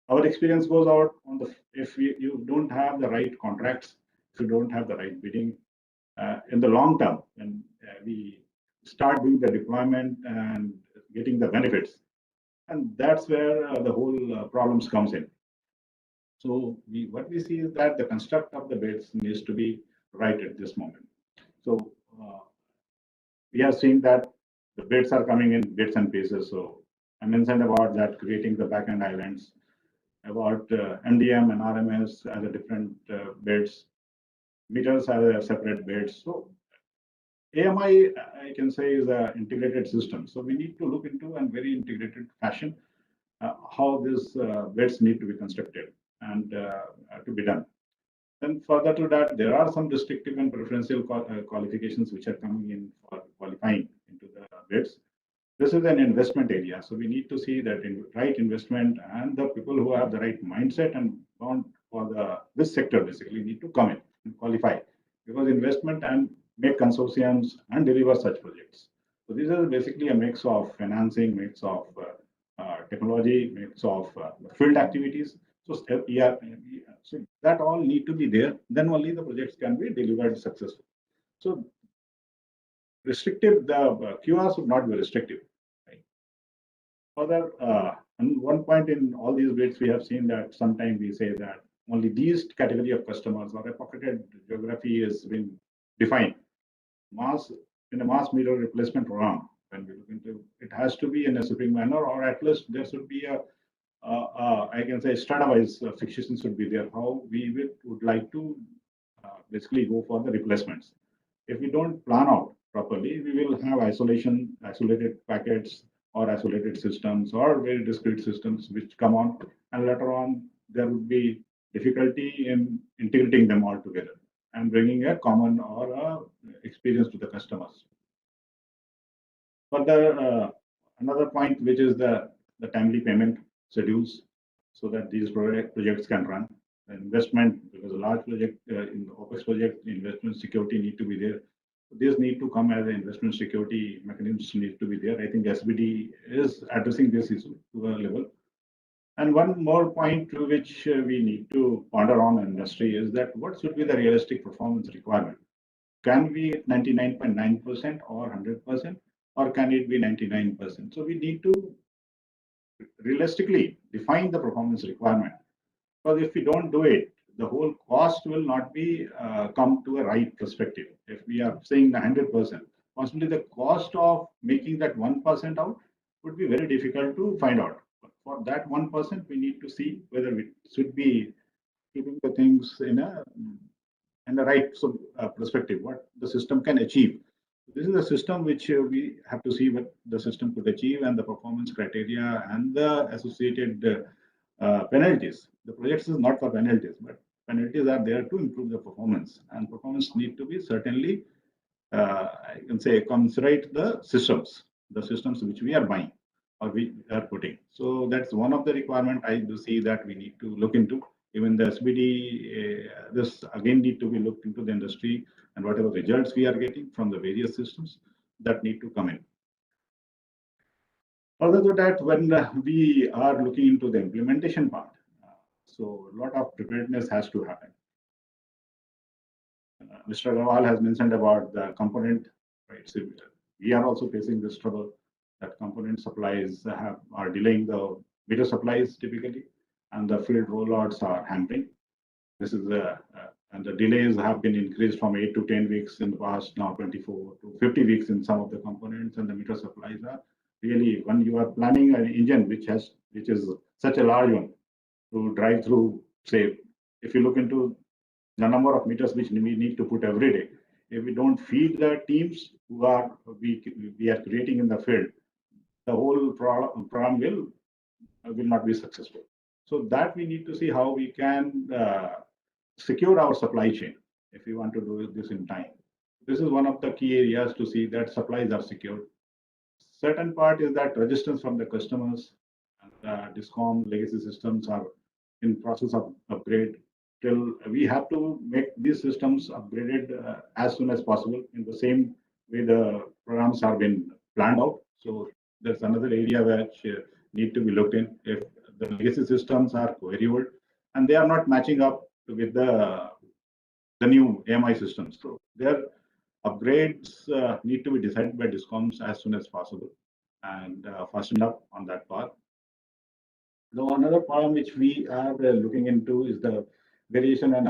Our experience goes out on the if you don't have the right contracts, if you don't have the right bidding, in the long term, when we start doing the deployment and getting the benefits, and that's where the whole problems comes in. So what we see is that the construct of the bids needs to be right at this moment. So we are seeing that the bids are coming in bits and pieces. So I mentioned about that creating the backend islands, about MDM and RMS as a different bids, meters as a separate bids. So AMI, I can say, is an integrated system. So we need to look into a very integrated fashion how these bids need to be constructed and to be done. Then further to that, there are some restrictive and preferential qualifications which are coming in for qualifying into the bids. This is an investment area, so we need to see that right investment and the people who have the right mindset and bound for this sector basically need to come in and qualify, because investment and make consortiums and deliver such projects. So this is basically a mix of financing, mix of technology, mix of field activities. So so that all need to be there. Then only the projects can be delivered successfully. So restrictive, the QRs should not be restrictive. Right? Further, and one point in all these bids, we have seen that sometimes we say that only these category of customers or a pocketed geography has been defined. In a mass meter replacement program, when we look into it, has to be in a supreme manner, or at least there should be a I can say strata-wise fixation should be there. How we would like to basically go for the replacements. If we don't plan out properly, we will have isolated packets or isolated systems or very discrete systems which come on, and later on there would be difficulty in integrating them all together and bringing a common or a experience to the customers. Further, another point which is the timely payment schedules, so that these projects can run. The investment, because a large project in the OPEX project, investment security need to be there. These need to come as an investment security mechanisms need to be there. I think SBD is addressing this issue to a level. And one more point to which we need to ponder on industry is that what should be the realistic performance requirement? Can we 99.9% or 100%, or can it be 99%? So we need to realistically define the performance requirement, because if we don't do it, the whole cost will not be come to a right perspective. If we are saying 100%, possibly the cost of making that 1% out would be very difficult to find out. But for that 1%, we need to see whether we should be keeping the things in the right perspective, what the system can achieve. This is a system which we have to see what the system could achieve and the performance criteria and the associated penalties. The projects is not for penalties, but penalties are there to improve the performance, and performance need to be certainly, I can say, commensurate the systems which we are buying or we are putting. So that's one of the requirement I do see that we need to look into. Even the SBD, this again need to be looked into the industry, and whatever results we are getting from the various systems that need to come in. Further to that, when we are looking into the implementation part, so a lot of preparedness has to happen. Mr. Agarwal has mentioned about the component, right? So we are also facing this trouble that component supplies are delaying the meter supplies typically, and the field rollouts are hampering. This is and the delays have been increased from 8 to 10 weeks in the past, now 24 to 50 weeks in some of the components, and the meter supplies are really, when you are planning an engine which is such a large one to drive through, say, if you look into the number of meters which we need to put every day, if we don't feed the teams who are we are creating in the field, the whole program will not be successful. So that we need to see how we can secure our supply chain if we want to do this in time. This is one of the key areas to see that supplies are secured. Certain part is that resistance from the customers, and DISCOM legacy systems are in process of upgrade. Till we have to make these systems upgraded as soon as possible in the same way the programs have been planned out. So there's another area which need to be looked in. If the legacy systems are very old and they are not matching up with the new AMI systems, so their upgrades need to be decided by DISCOMs as soon as possible and fastened up on that part. Now, another problem which we are looking into is the variation and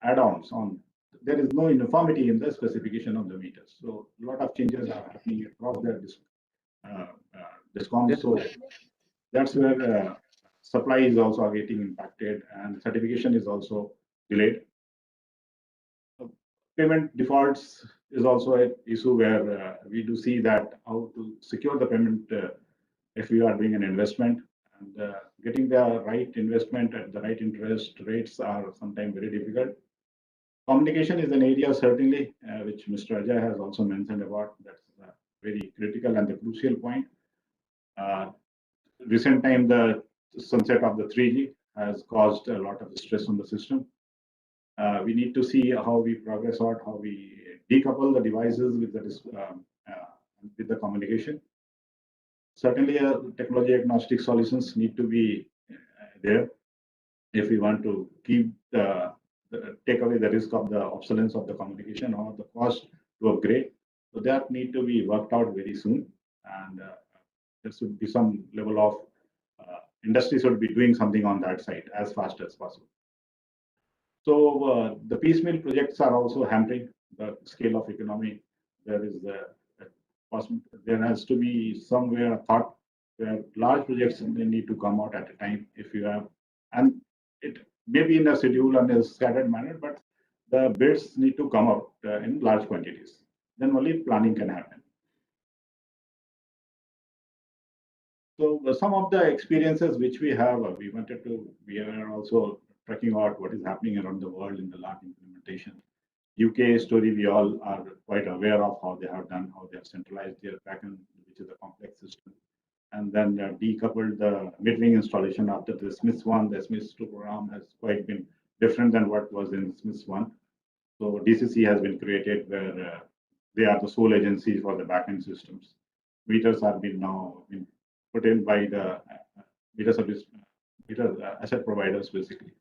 add-ons on. There is no uniformity in the specification of the meters. So a lot of changes are happening across the DISCOM. So that's where supply is also getting impacted and certification is also delayed. Payment defaults is also an issue where we do see that how to secure the payment if you are doing an investment, and getting the right investment at the right interest rates are sometimes very difficult. Communication is an area certainly which Mr. Ajay has also mentioned about. That's very critical and the crucial point. Recent time, the sunset of the 3G has caused a lot of stress on the system. We need to see how we progress out, how we decouple the devices with the communication. Certainly, technology agnostic solutions need to be there if we want to keep take away the risk of the obsolescence of the communication or the cost to upgrade. So that need to be worked out very soon, and there should be some level of industry should be doing something on that side as fast as possible. So the piecemeal projects are also hampering the scale of economy. There is there has to be somewhere a thought where large projects they need to come out at a time if you have, and it may be in a schedule and a scattered manner, but the bids need to come out in large quantities. Then only planning can happen. So some of the experiences which we have, we are also tracking out what is happening around the world in the large implementation. UK story, we all are quite aware of how they have done, how they have centralized their backend, which is a complex system, and then decoupled the metering installation after the Smith 1. The Smith 2 program has quite been different than what was in Smith 1. So DCC has been created where they are the sole agency for the backend systems. Meters have been now put in by the asset providers basically.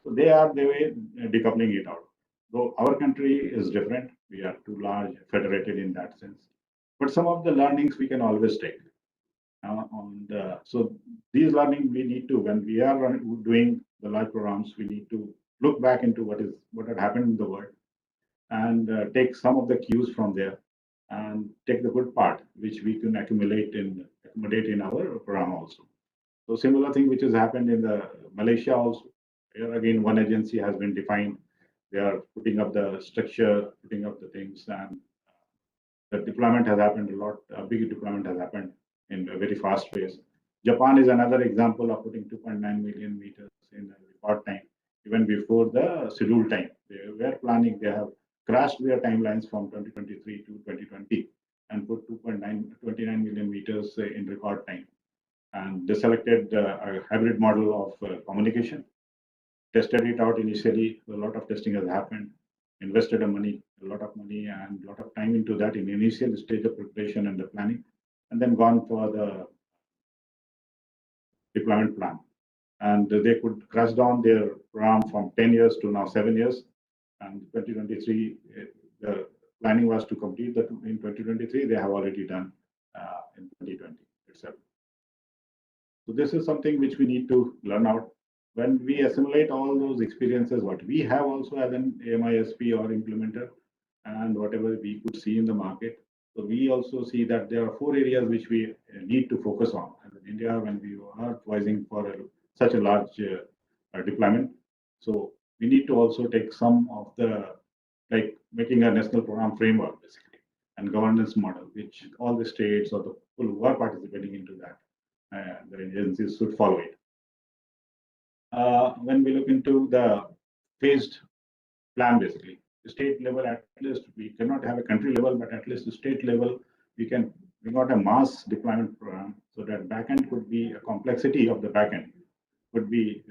So they are the way decoupling it out. Though our country is different, we are too large, federated in that sense. But some of the learnings we can always take. So these learning we need to, when we are doing the large programs, we need to look back into what had happened in the world and take some of the cues from there and take the good part which we can accommodate in our program also. So similar thing which has happened in the Malaysia also. Here again, one agency has been defined. They are putting up the structure, putting up the things, and the deployment has happened a lot. A big deployment has happened in a very fast pace. Japan is another example of putting 2.9 million meters in a record time, even before the scheduled time. They were planning, they have crashed their timelines from 2023 to 2020 and put 29 million meters in record time. And they selected a hybrid model of communication, tested it out initially. A lot of testing has happened, invested a lot of money and a lot of time into that in initial stage of preparation and the planning, and then gone for the deployment plan. And they could crash down their program from 10 years to now 7 years. And 2023, the planning was to complete that in 2023. They have already done in 2020 itself. So this is something which we need to learn out. When we assimilate all those experiences, what we have also as an AMISP or implementer, and whatever we could see in the market. So we also see that there are 4 areas which we need to focus on. As in India, when we are poising for such a large deployment, so we need to also take some of the, like making a national program framework basically, and governance model, which all the states or the people who are participating into that, the agencies should follow it. When we look into the phased plan, basically, the state level, at least we cannot have a country level, but at least the state level, we can bring out a mass deployment program so that backend could be a complexity of the backend could be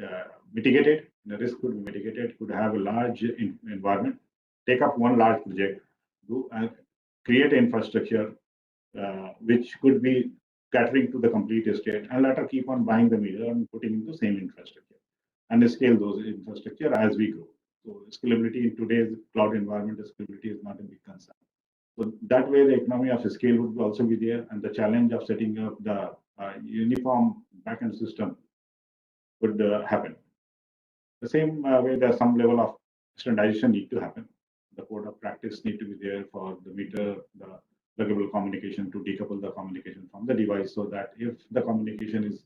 mitigated, the risk could be mitigated, could have a large environment, take up one large project, do create infrastructure which could be catering to the complete estate, and later keep on buying the meter and putting in the same infrastructure and scale those infrastructure as we grow. So scalability in today's cloud environment, scalability is not a big concern. So that way, the economy of scale would also be there, and the challenge of setting up the uniform backend system would happen. The same way, there's some level of standardization need to happen. The code of practice need to be there for the meter, the pluggable communication, to decouple the communication from the device, so that if the communication is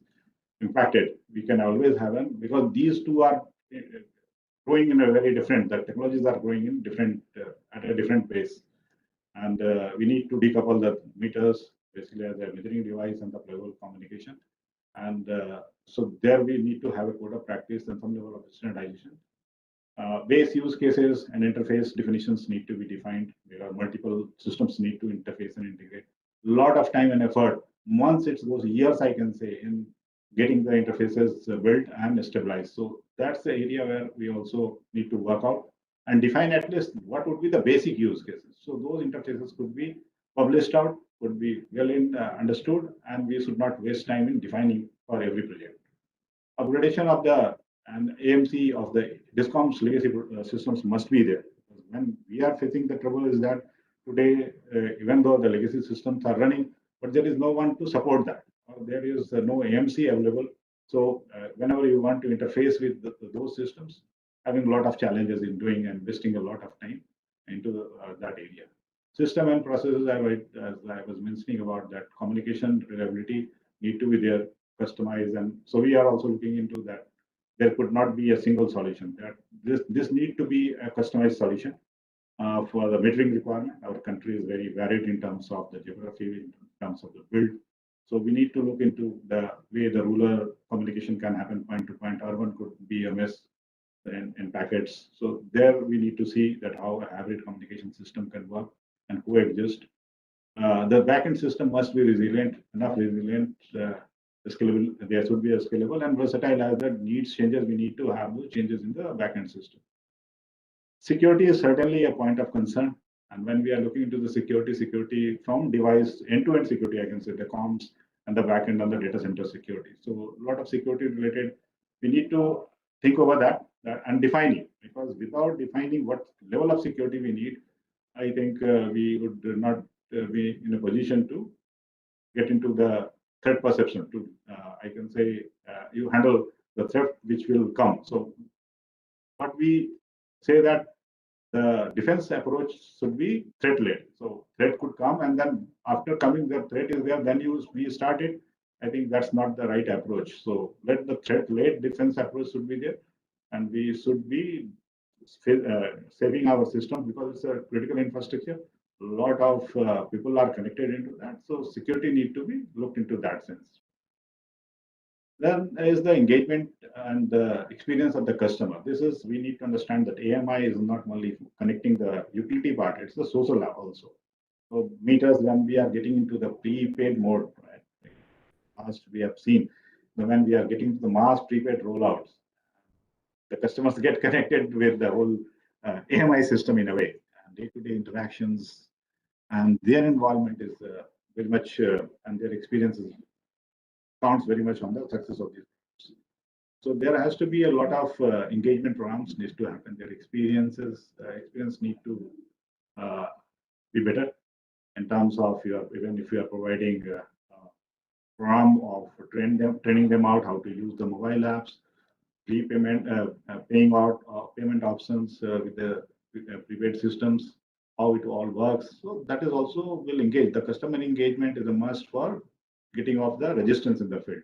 impacted, we can always have them, because these two are growing in a very different, the technologies are growing in different at a different pace, and we need to decouple the meters basically as a metering device and the pluggable communication, and so there we need to have a code of practice and some level of standardization. Base use cases and interface definitions need to be defined. There are multiple systems need to interface and integrate. A lot of time and effort. Once it goes years, I can say, in getting the interfaces built and stabilized. So that's the area where we also need to work out and define at least what would be the basic use cases. So those interfaces could be published out, could be well understood, and we should not waste time in defining for every project. Upgradation of the and AMC of the DISCOM's legacy systems must be there. When we are facing the trouble is that today, even though the legacy systems are running, but there is no one to support that. There is no AMC available. So whenever you want to interface with those systems, having a lot of challenges in doing and investing a lot of time into that area. System and processes, as I was mentioning about that, communication reliability need to be there, customized, and so we are also looking into that. There could not be a single solution. That this need to be a customized solution for the metering requirement. Our country is very varied in terms of the geography, in terms of the build. So we need to look into the way the rural communication can happen point to point. Urban could be a mess in packets. So there we need to see that how a hybrid communication system can work and coexist. The backend system must be resilient, enough resilient, scalable. There should be a scalable and versatile. As the needs changes, we need to have those changes in the backend system. Security is certainly a point of concern. And when we are looking into the security from device, end-to-end security, I can say the comms and the backend and the data center security. So a lot of security related, we need to think over that and define it, because without defining what level of security we need, I think we would not be in a position to get into the threat perception. To I can say you handle the threat which will come. So what we say that the defense approach should be threat-led. So threat could come, and then after coming, the threat is there, then we start it. I think that's not the right approach. So let the threat-led defense approach should be there, and we should be saving our system, because it's a critical infrastructure. A lot of people are connected into that, so security need to be looked into that sense. Then is the engagement and the experience of the customer. This is, we need to understand that AMI is not only connecting the utility part, it's the social also. So meters, when we are getting into the prepaid mode, right? As we have seen, when we are getting to the mass prepaid rollouts, the customers get connected with the whole AMI system in a way, day-to-day interactions, and their involvement is very much, and their experiences counts very much on the success of this. So there has to be a lot of engagement programs needs to happen. Their experience need to be better in terms of even if you are providing program of training them out how to use the mobile apps, prepayment, paying out payment options with the prepaid systems, how it all works. So that is also will engage. The customer engagement is a must for getting off the resistance in the field.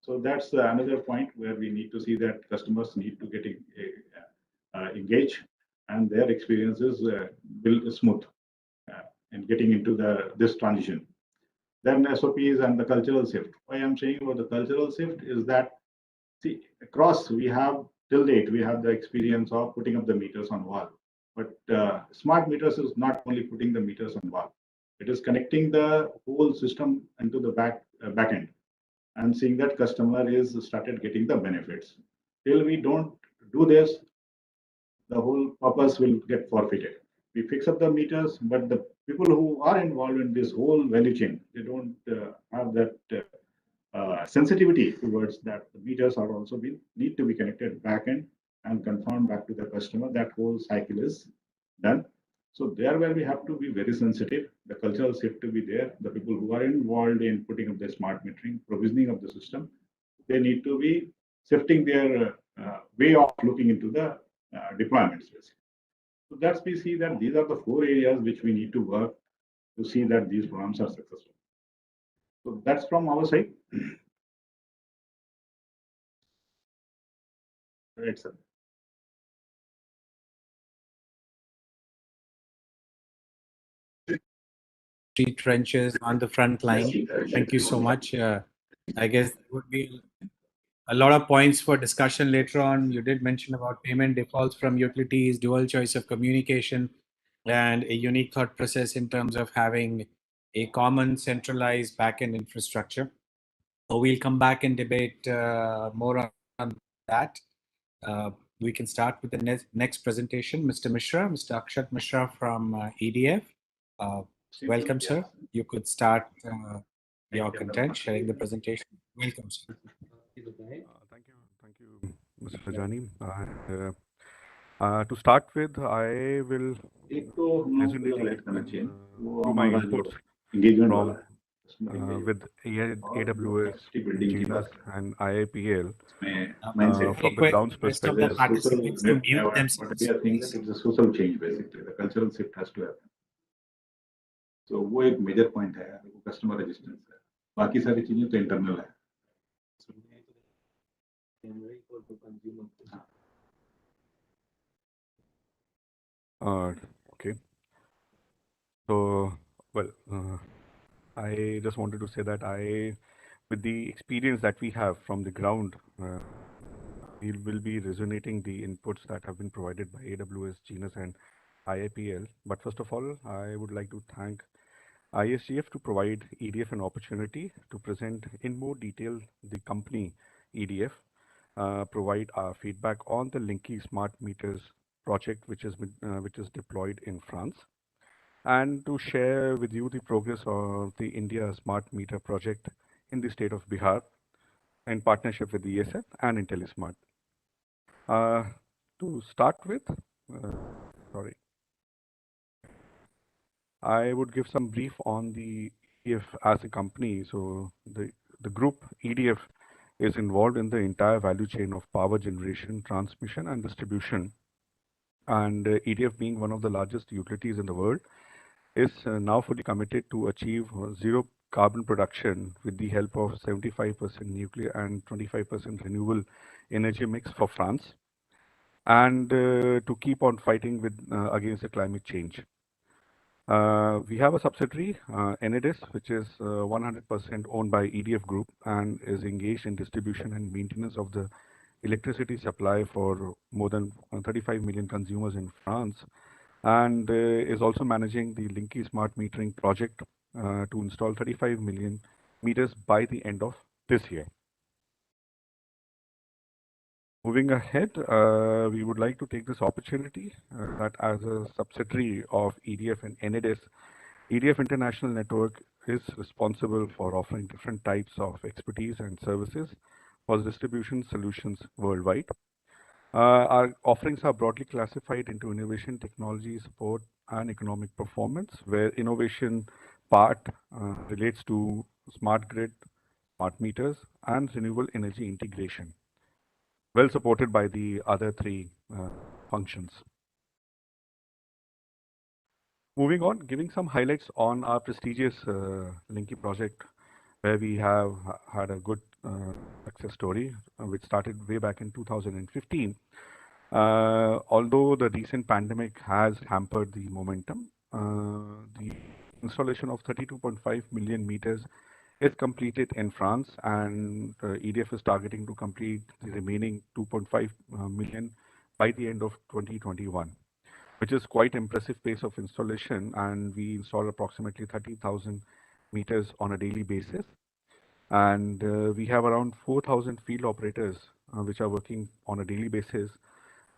So that's another point where we need to see that customers need to get engaged and their experiences will smooth in getting into this transition. Then SOPs and the cultural shift. Why I'm saying about the cultural shift is that, see, across we have till date we have the experience of putting up the meters on wall, but smart meters is not only putting the meters on wall; it is connecting the whole system into the back end and seeing that customer is started getting the benefits. Till we don't do this, the whole purpose will get forfeited. We fix up the meters, but the people who are involved in this whole value chain, they don't have that sensitivity towards that the meters are also need to be connected back end and confirmed back to the customer. That whole cycle is done. So there where we have to be very sensitive, the cultural shift to be there. The people who are involved in putting up the smart metering, provisioning of the system, they need to be shifting their way of looking into the deployments. So that's we see that these are the 4 areas which we need to work to see that these programs are successful. So that's from our side. Right, sir. Street trenches on the front line. Thank you so much. I guess there would be a lot of points for discussion later on. You did mention about payment defaults from utilities, dual choice of communication, and a unique thought process in terms of having a common centralized backend infrastructure. We'll come back and debate more on that. We can start with the next presentation. Mr. Mishra, Mr. Akshat Mishra from EDF. Welcome, sir. You could start your content, sharing the presentation. Welcome, sir. Thank you, Mr. Rajani. To start with, I will resonate through my inputs from with AWS, GNAS, and IIPL from the ground's perspective. Participants to mute themselves. But we are thinking that it's a social change basically. The cultural shift has to happen. So वो एक major point है, customer resistance है. बाकी सारी चीजें तो internal है. Okay. So, well, I just wanted to say that with the experience that we have from the ground, we will be resonating the inputs that have been provided by AWS, GNAS, and IIPL. But first of all, I would like to thank ISGF to provide EDF an opportunity to present in more detail the company EDF, provide our feedback on the Linky smart meters project, which is deployed in France, and to share with you the progress of the India smart meter project in the state of Bihar in partnership with the ESF and IntelliSmart. To start with, I would give some brief on the EDF as a company. So the group EDF is involved in the entire value chain of power generation, transmission, and distribution. And EDF, being one of the largest utilities in the world, is now fully committed to achieve zero carbon production with the help of 75% nuclear and 25% renewable energy mix for France, and to keep on fighting with against the climate change. We have a subsidiary, Enedis, which is 100% owned by EDF Group and is engaged in distribution and maintenance of the electricity supply for more than 35 million consumers in France, and is also managing the Linky smart metering project to install 35 million meters by the end of this year. Moving ahead, we would like to take this opportunity that as a subsidiary of EDF and Enedis, EDF International Network is responsible for offering different types of expertise and services for distribution solutions worldwide. Our offerings are broadly classified into innovation, technology, support, and economic performance, where innovation part relates to smart grid, smart meters, and renewable energy integration, well supported by the other three functions. Moving on, giving some highlights on our prestigious Linky project, where we have had a good success story, which started way back in 2015. Although the recent pandemic has hampered the momentum, the installation of 32.5 million meters is completed in France, and EDF is targeting to complete the remaining 2.5 million by the end of 2021, which is quite impressive pace of installation, and we install approximately 30,000 meters on a daily basis. And we have around 4,000 field operators which are working on a daily basis.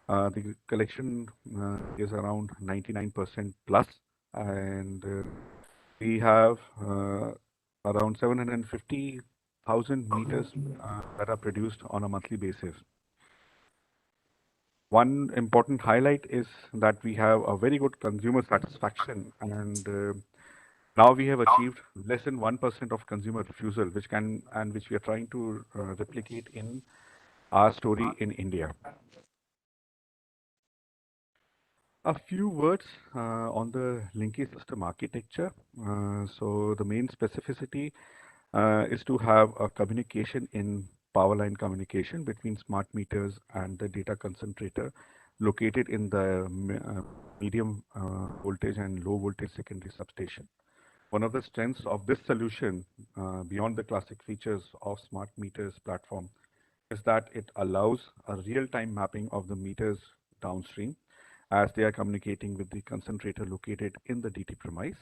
The collection is around 99% plus, and we have around 750,000 meters that are produced on a monthly basis. One important highlight is that we have a very good consumer satisfaction, and now we have achieved less than 1% of consumer refusal, which we are trying to replicate in our story in India. A few words on the Linky system architecture. So the main specificity is to have a communication in power line communication between smart meters and the data concentrator located in the medium voltage and low voltage secondary substation. One of the strengths of this solution, beyond the classic features of smart meters platform, is that it allows a real-time mapping of the meters downstream as they are communicating with the concentrator located in the DT premise,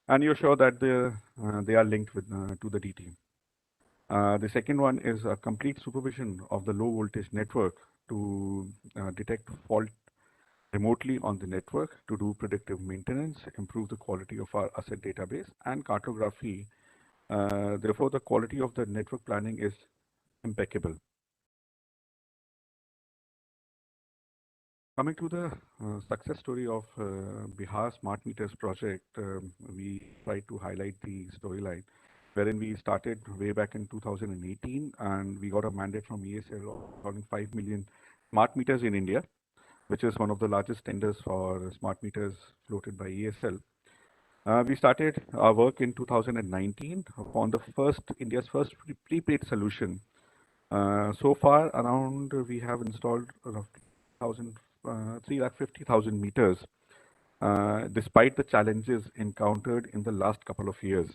and you're sure that they are linked with to the DT. The second one is a complete supervision of the low voltage network to detect fault remotely on the network, to do predictive maintenance, improve the quality of our asset database and cartography. Therefore, the quality of the network planning is impeccable. Coming to the success story of Bihar Smart Meters project, we tried to highlight the storyline, wherein we started way back in 2018, and we got a mandate from ESL of installing 5 million smart meters in India, which is one of the largest tenders for smart meters floated by ESL. We started our work in 2019 on the India's first prepaid solution. So far, around we have installed roughly 350,000 meters, despite the challenges encountered in the last couple of years.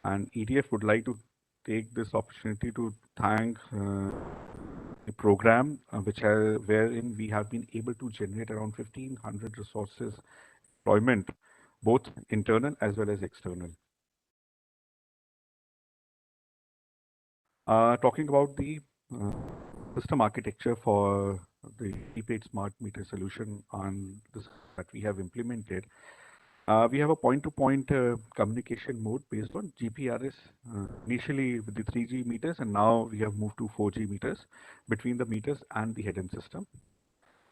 And EDF would like to take this opportunity to thank the program, wherein we have been able to generate around 1,500 resources employment, both internal as well as external. Talking about the system architecture for the prepaid smart meter solution on this that we have implemented, we have a point-to-point communication mode based on GPRS, initially with the 3G meters, and now we have moved to 4G meters between the meters and the head-end system.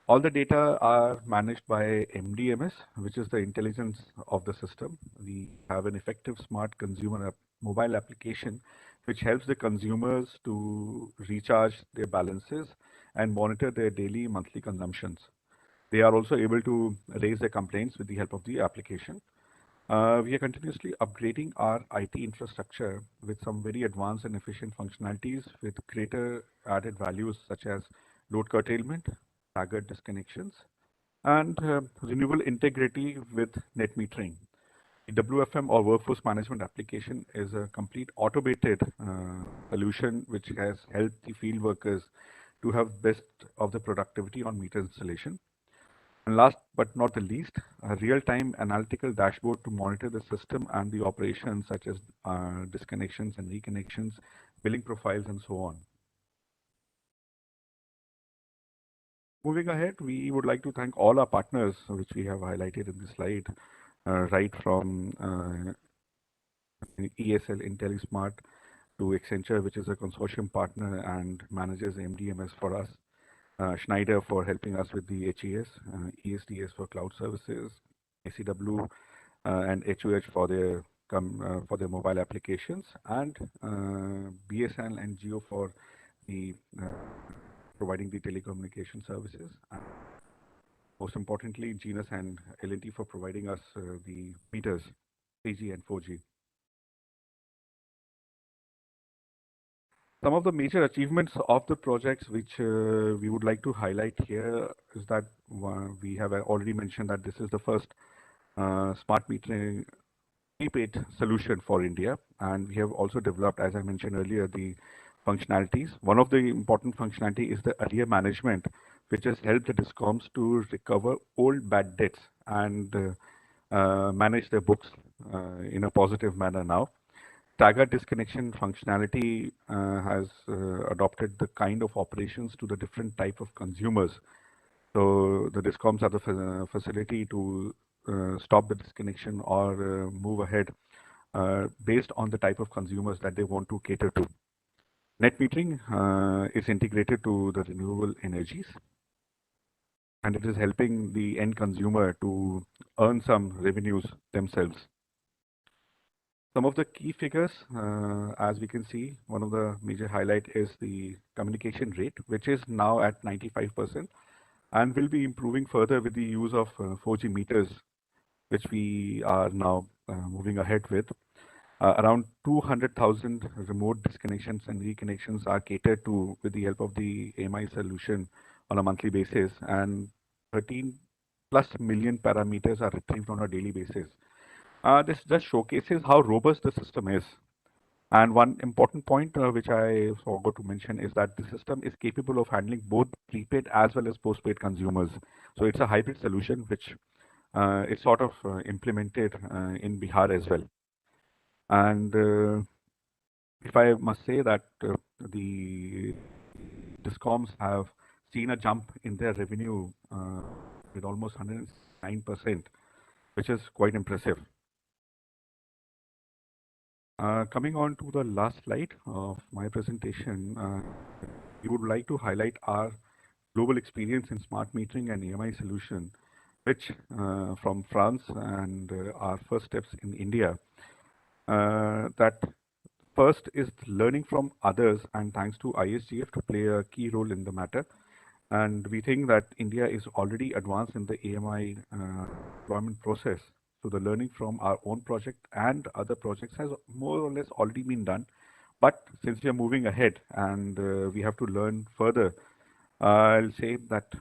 All the data are managed by MDMS, which is the intelligence of the system. We have an effective smart consumer mobile application, which helps the consumers to recharge their balances and monitor their daily monthly consumptions. They are also able to raise their complaints with the help of the application. We are continuously upgrading our IT infrastructure with some very advanced and efficient functionalities with greater added values such as load curtailment, staggered disconnections, and renewable integrity with net metering. The WFM or workforce management application is a complete automated solution which has helped the field workers to have best of the productivity on meter installation. And last but not the least, a real-time analytical dashboard to monitor the system and the operations such as disconnections and reconnections, billing profiles, and so on. Moving ahead, we would like to thank all our partners, which we have highlighted in this slide, right from ESL IntelliSmart to Accenture, which is a consortium partner and manages MDMS for us. Schneider for helping us with the HES, ESDS for cloud services, ACW and HOH for their mobile applications, and BSNL and Geo for the providing the telecommunication services. And most importantly, Genus and L&T for providing us the meters, 3G and 4G. Some of the major achievements of the projects which we would like to highlight here is that we have already mentioned that this is the first smart metering prepaid solution for India, and we have also developed, as I mentioned earlier, the functionalities. One of the important functionality is the arrear management, which has helped the DISCOMs to recover old bad debts and manage their books in a positive manner now. Stagger disconnection functionality has adopted the kind of operations to the different type of consumers. So the DISCOMs have the facility to stop the disconnection or move ahead based on the type of consumers that they want to cater to. Net metering is integrated to the renewable energies, and it is helping the end consumer to earn some revenues themselves. Some of the key figures, as we can see, one of the major highlight is the communication rate, which is now at 95% and will be improving further with the use of 4G meters, which we are now moving ahead with. Around 200,000 remote disconnections and reconnections are catered to with the help of the AMI solution on a monthly basis, and 13 plus million parameters are retrieved on a daily basis. This just showcases how robust the system is. And one important point which I forgot to mention is that the system is capable of handling both prepaid as well as postpaid consumers. So it's a hybrid solution which is sort of implemented in Bihar as well. And if I must say that the DISCOMs have seen a jump in their revenue with almost 109%, which is quite impressive. Coming on to the last slide of my presentation, we would like to highlight our global experience in smart metering and AMI solution, which from France and our first steps in India. That first is learning from others, and thanks to ISGF to play a key role in the matter. And we think that India is already advanced in the AMI deployment process. So the learning from our own project and other projects has more or less already been done. But since we are moving ahead and we have to learn further, I'll say that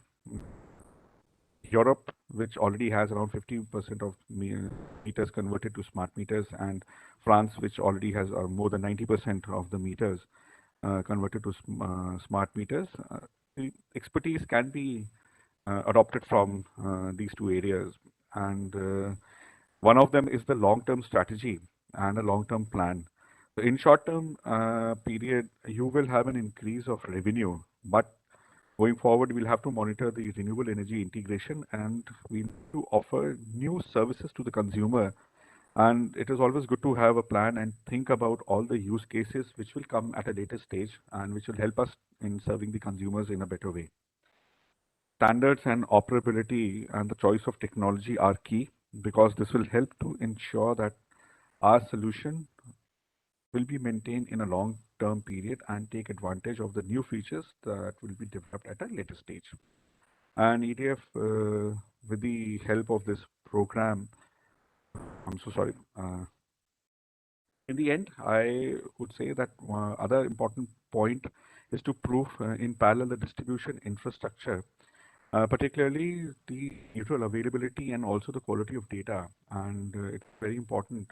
Europe, which already has around 50% of meters converted to smart meters, and France, which already has more than 90% of the meters converted to smart meters, the expertise can be adopted from these two areas. And one of them is the long-term strategy and a long-term plan. So in short-term period, you will have an increase of revenue, but going forward, we'll have to monitor the renewable energy integration, and we need to offer new services to the consumer. And it is always good to have a plan and think about all the use cases which will come at a later stage and which will help us in serving the consumers in a better way. Standards and operability and the choice of technology are key, because this will help to ensure that our solution will be maintained in a long-term period and take advantage of the new features that will be developed at a later stage. And EDF, with the help of this program, I'm so sorry. In the end, I would say that other important point is to prove in parallel the distribution infrastructure, particularly the neutral availability and also the quality of data. And it's very important.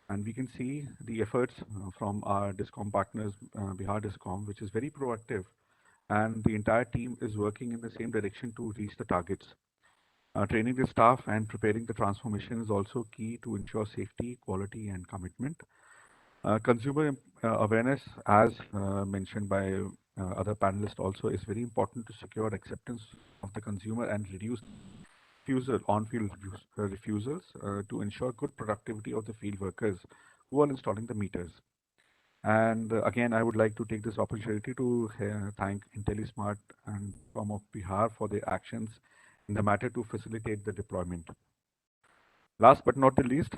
And we can see the efforts from our DISCOM partners, Bihar DISCOM, which is very proactive. And the entire team is working in the same direction to reach the targets. Training the staff and preparing the transformation is also key to ensure safety, quality, and commitment. Consumer awareness, as mentioned by other panelists also, is very important to secure acceptance of the consumer and reduce on-field refusals to ensure good productivity of the field workers who are installing the meters. And again, I would like to take this opportunity to thank IntelliSmart and DISCOM of Bihar for their actions in the matter to facilitate the deployment. Last but not the least,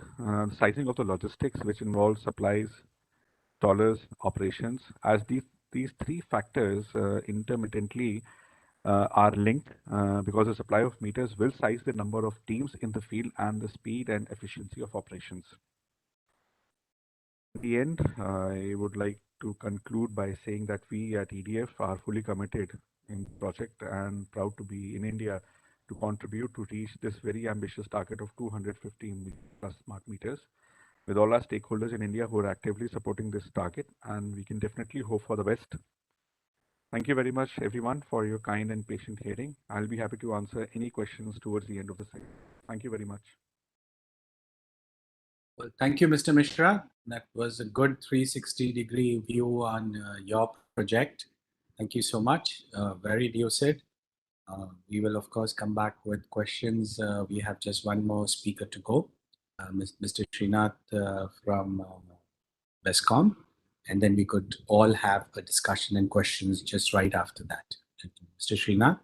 sizing of the logistics, which involves supplies, dollars, operations, as these three factors intermittently are linked because the supply of meters will size the number of teams in the field and the speed and efficiency of operations. In the end, I would like to conclude by saying that we at EDF are fully committed in the project and proud to be in India to contribute to reach this very ambitious target of 250 plus smart meters with all our stakeholders in India who are actively supporting this target, and we can definitely hope for the best. Thank you very much, everyone, for your kind and patient hearing. I'll be happy to answer any questions towards the end of the session. Thank you very much. Well, thank you, Mr. Mishra. That was a good 360-degree view on your project. Thank you so much. Very lucid. We will, of course, come back with questions. We have just one more speaker to go, Mr. Srinath from DISCOM, and then we could all have a discussion and questions just right after that. Mr. Srinath,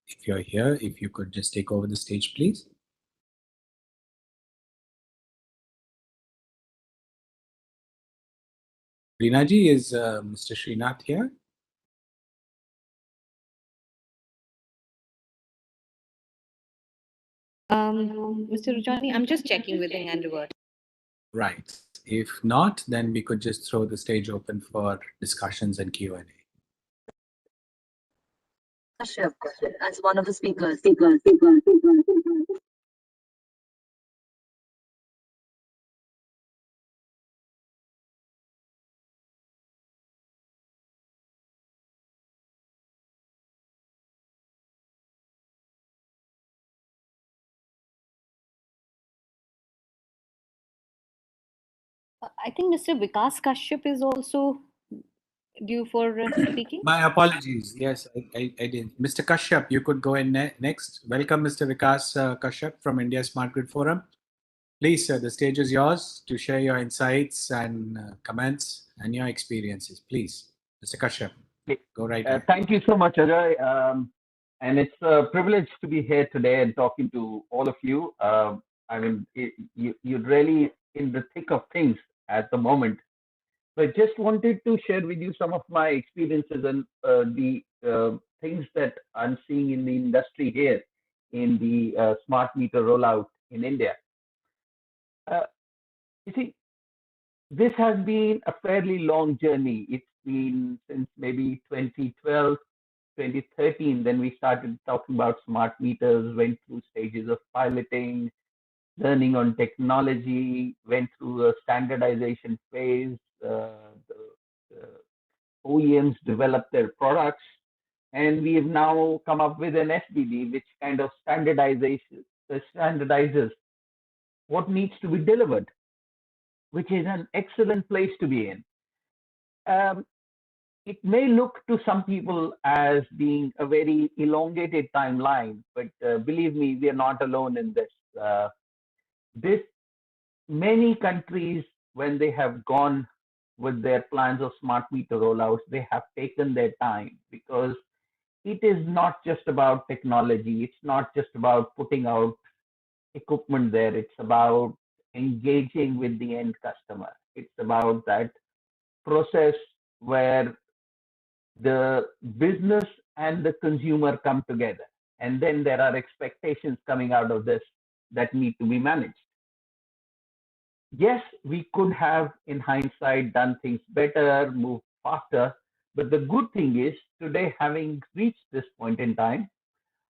if you're here, if you could just take over the stage, please. Rinaji, is Mr. Srinath here? Mr. Rujani, I'm just checking with him and revert. Right. If not, then we could just throw the stage open for discussions and Q&A. Kashyap, as one of the speakers. I think Mr. Vikas Kashyap is also due for speaking. My apologies. Yes, I did. Mr. Kashyap, you could go in next. Welcome, Mr. Vikas Kashyap from India Smart Grid Forum. Please, sir, the stage is yours to share your insights and comments and your experiences. Please, Mr. Kashyap, go right ahead. Thank you so much, Ajay. And it's a privilege to be here today and talking to all of you. I mean, you're really in the thick of things at the moment. So I just wanted to share with you some of my experiences and the things that I'm seeing in the industry here in the smart meter rollout in India. You see, this has been a fairly long journey. It's been since maybe 2012, 2013, then we started talking about smart meters, went through stages of piloting, learning on technology, went through a standardization phase. The OEMs developed their products, and we have now come up with an SDD which kind of standardizes what needs to be delivered, which is an excellent place to be in. It may look to some people as being a very elongated timeline, but believe me, we are not alone in this. Many countries, when they have gone with their plans of smart meter rollouts, they have taken their time because it is not just about technology. It's not just about putting out equipment there. It's about engaging with the end customer. It's about that process where the business and the consumer come together. And then there are expectations coming out of this that need to be managed. Yes, we could have, in hindsight, done things better, moved faster. But the good thing is, today, having reached this point in time,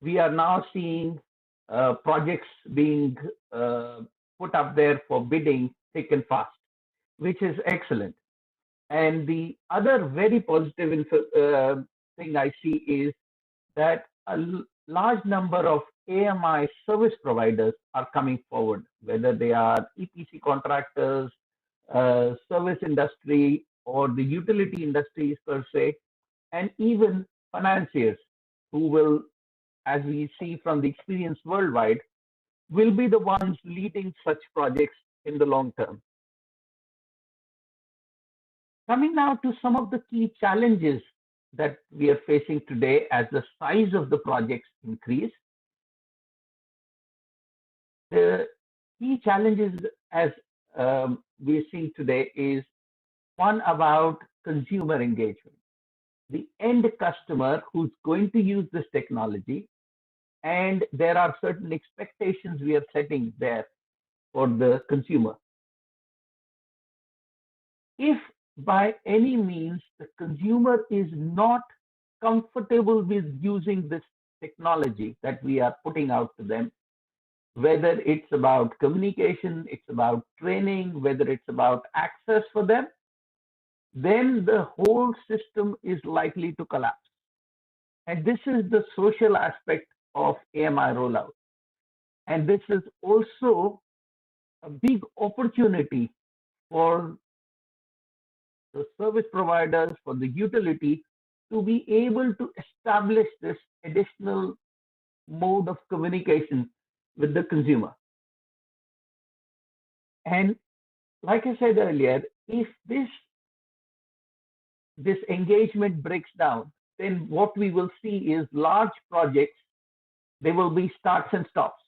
we are now seeing projects being put up there for bidding thick and fast, which is excellent. And the other very positive thing I see is that a large number of AMI service providers are coming forward, whether they are EPC contractors, service industry, or the utility industries per se, and even financiers who will, as we see from the experience worldwide, will be the ones leading such projects in the long term. Coming now to some of the key challenges that we are facing today as the size of the projects increase. The key challenges as we're seeing today is one about consumer engagement. The end customer who's going to use this technology, and there are certain expectations we are setting there for the consumer. If by any means the consumer is not comfortable with using this technology that we are putting out to them, whether it's about communication, it's about training, whether it's about access for them, then the whole system is likely to collapse. And this is the social aspect of AMI rollout. And this is also a big opportunity for the service providers, for the utility to be able to establish this additional mode of communication with the consumer. And like I said earlier, if this engagement breaks down, then what we will see is large projects, they will be starts and stops.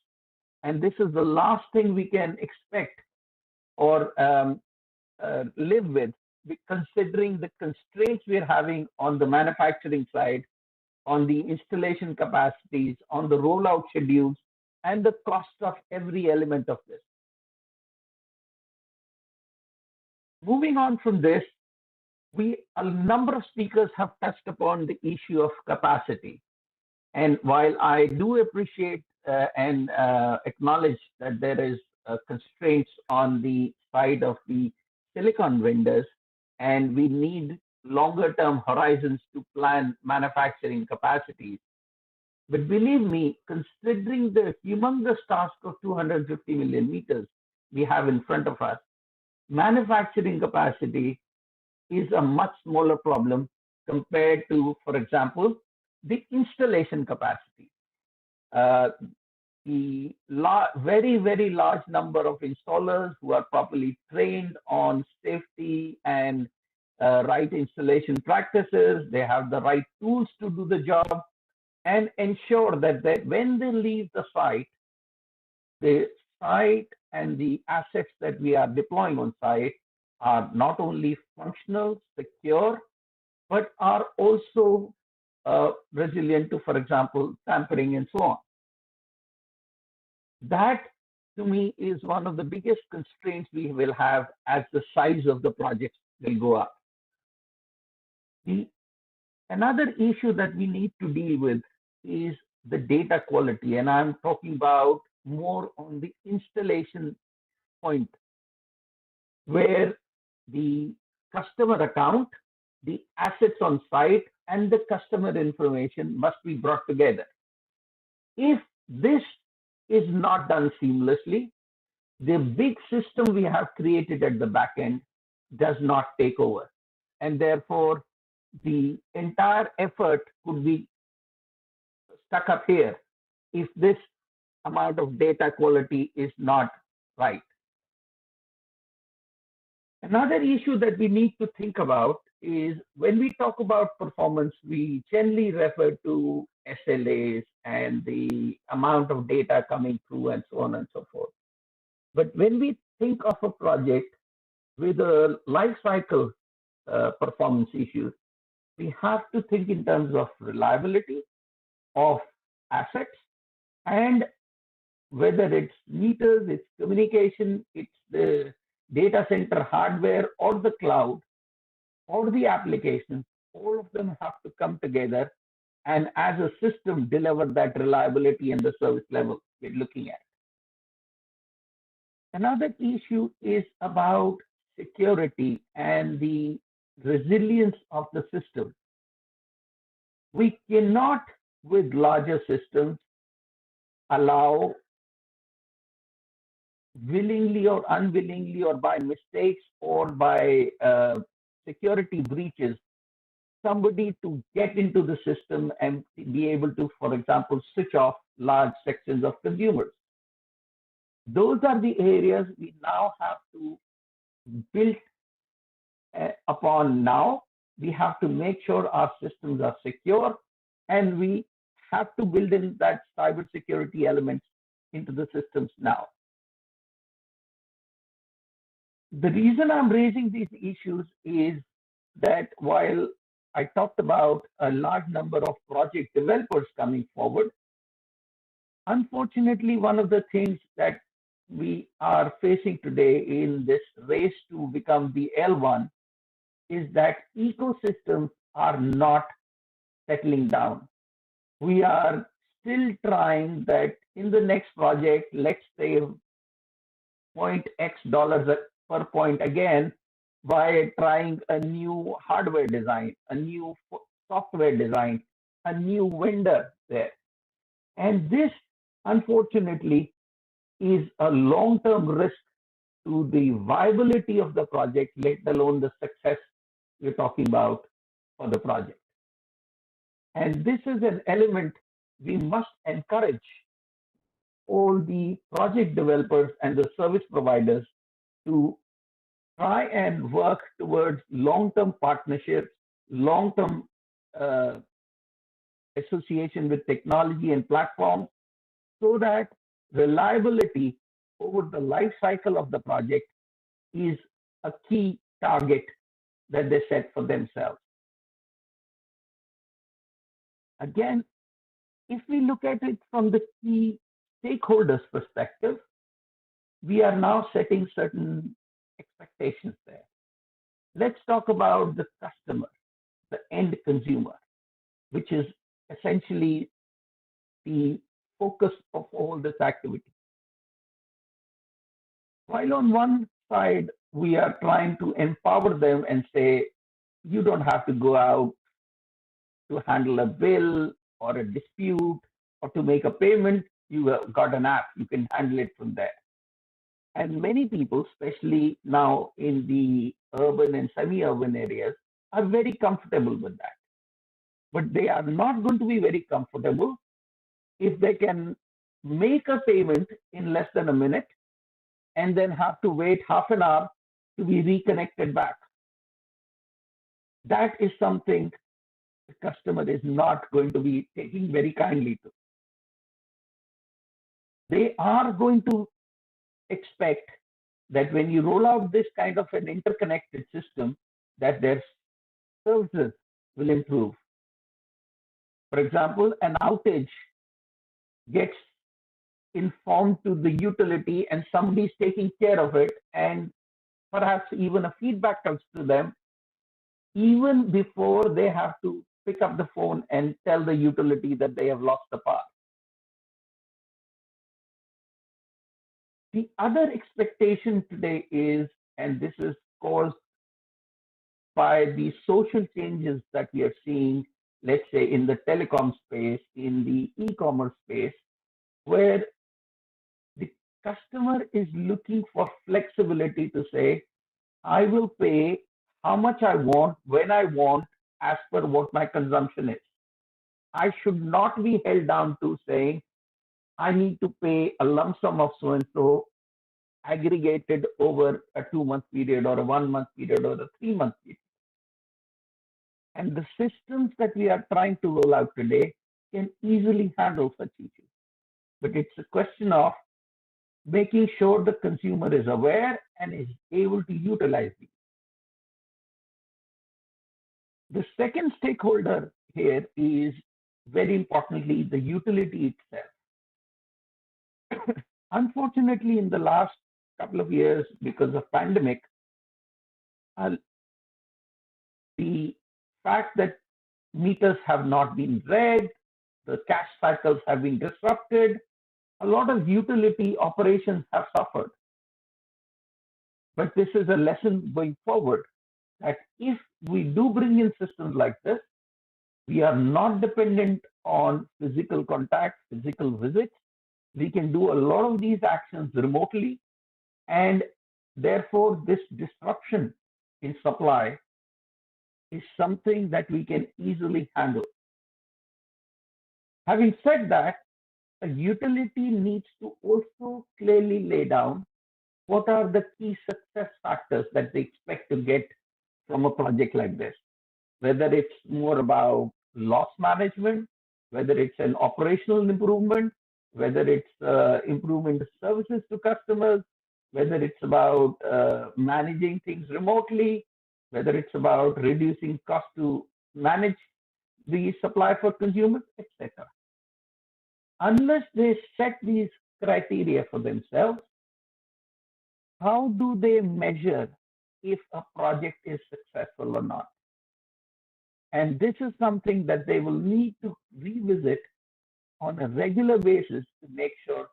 And this is the last thing we can expect or live with, considering the constraints we're having on the manufacturing side, on the installation capacities, on the rollout schedules, and the cost of every element of this. Moving on from this, a number of speakers have touched upon the issue of capacity. And while I do appreciate and acknowledge that there is constraints on the side of the silicon vendors, and we need longer term horizons to plan manufacturing capacities. But believe me, considering the humongous task of 250 million meters we have in front of us, manufacturing capacity is a much smaller problem compared to, for example, the installation capacity. The very, very large number of installers who are properly trained on safety and right installation practices, they have the right tools to do the job, and ensure that when they leave the site and the assets that we are deploying on site are not only functional, secure, but are also resilient to, for example, tampering and so on. That, to me, is one of the biggest constraints we will have as the size of the projects will go up. Another issue that we need to deal with is the data quality, and I'm talking about more on the installation point, where the customer account, the assets on site, and the customer information must be brought together. If this is not done seamlessly, the big system we have created at the back end does not take over. And therefore, the entire effort could be stuck up here if this amount of data quality is not right. Another issue that we need to think about is when we talk about performance, we generally refer to SLAs and the amount of data coming through and so on and so forth. But when we think of a project with a life cycle performance issues, we have to think in terms of reliability of assets, and whether it's meters, it's communication, it's the data center hardware or the cloud or the applications, all of them have to come together and as a system deliver that reliability and the service level we're looking at. Another issue is about security and the resilience of the system. We cannot, with larger systems, allow willingly or unwillingly or by mistakes or by security breaches, somebody to get into the system and be able to, for example, switch off large sections of consumers. Those are the areas we now have to build upon now. We have to make sure our systems are secure, and we have to build in that cybersecurity elements into the systems now. The reason I'm raising these issues is that while I talked about a large number of project developers coming forward, unfortunately, one of the things that we are facing today in this race to become the L1 is that ecosystems are not settling down. We are still trying that in the next project, let's say point X dollars per point again by trying a new hardware design, a new software design, a new vendor there. And this, unfortunately, is a long-term risk to the viability of the project, let alone the success we're talking about for the project. And this is an element we must encourage all the project developers and the service providers to try and work towards long-term partnerships, long-term association with technology and platforms, so that reliability over the life cycle of the project is a key target that they set for themselves. Again, if we look at it from the key stakeholders' perspective, we are now setting certain expectations there. Let's talk about the customer, the end consumer, which is essentially the focus of all this activity. While on one side, we are trying to empower them and say, you don't have to go out to handle a bill or a dispute or to make a payment. You have got an app, you can handle it from there. And many people, especially now in the urban and semi-urban areas, are very comfortable with that. But they are not going to be very comfortable if they can make a payment in less than a minute and then have to wait half an hour to be reconnected back. That is something the customer is not going to be taking very kindly to. They are going to expect that when you roll out this kind of an interconnected system, that their services will improve. For example, an outage gets informed to the utility and somebody's taking care of it, and perhaps even a feedback comes to them even before they have to pick up the phone and tell the utility that they have lost the power. The other expectation today is, and this is caused by the social changes that we are seeing, let's say in the telecom space, in the e-commerce space, where the customer is looking for flexibility to say, I will pay how much I want, when I want, as per what my consumption is. I should not be held down to saying, I need to pay a lump sum of so-and-so aggregated over a 2-month period or a 1-month period or a 3-month period. And the systems that we are trying to roll out today can easily handle such issues. But it's a question of making sure the consumer is aware and is able to utilize these. The second stakeholder here is, very importantly, the utility itself. Unfortunately, in the last couple of years, because of pandemic, the fact that meters have not been read, the cash cycles have been disrupted, a lot of utility operations have suffered. But this is a lesson going forward, that if we do bring in systems like this, we are not dependent on physical contact, physical visits. We can do a lot of these actions remotely, and therefore this disruption in supply is something that we can easily handle. Having said that, a utility needs to also clearly lay down what are the key success factors that they expect to get from a project like this, whether it's more about loss management, whether it's an operational improvement, whether it's improvement of services to customers, whether it's about managing things remotely, whether it's about reducing cost to manage the supply for consumers, etc. Unless they set these criteria for themselves, how do they measure if a project is successful or not? And this is something that they will need to revisit on a regular basis to make sure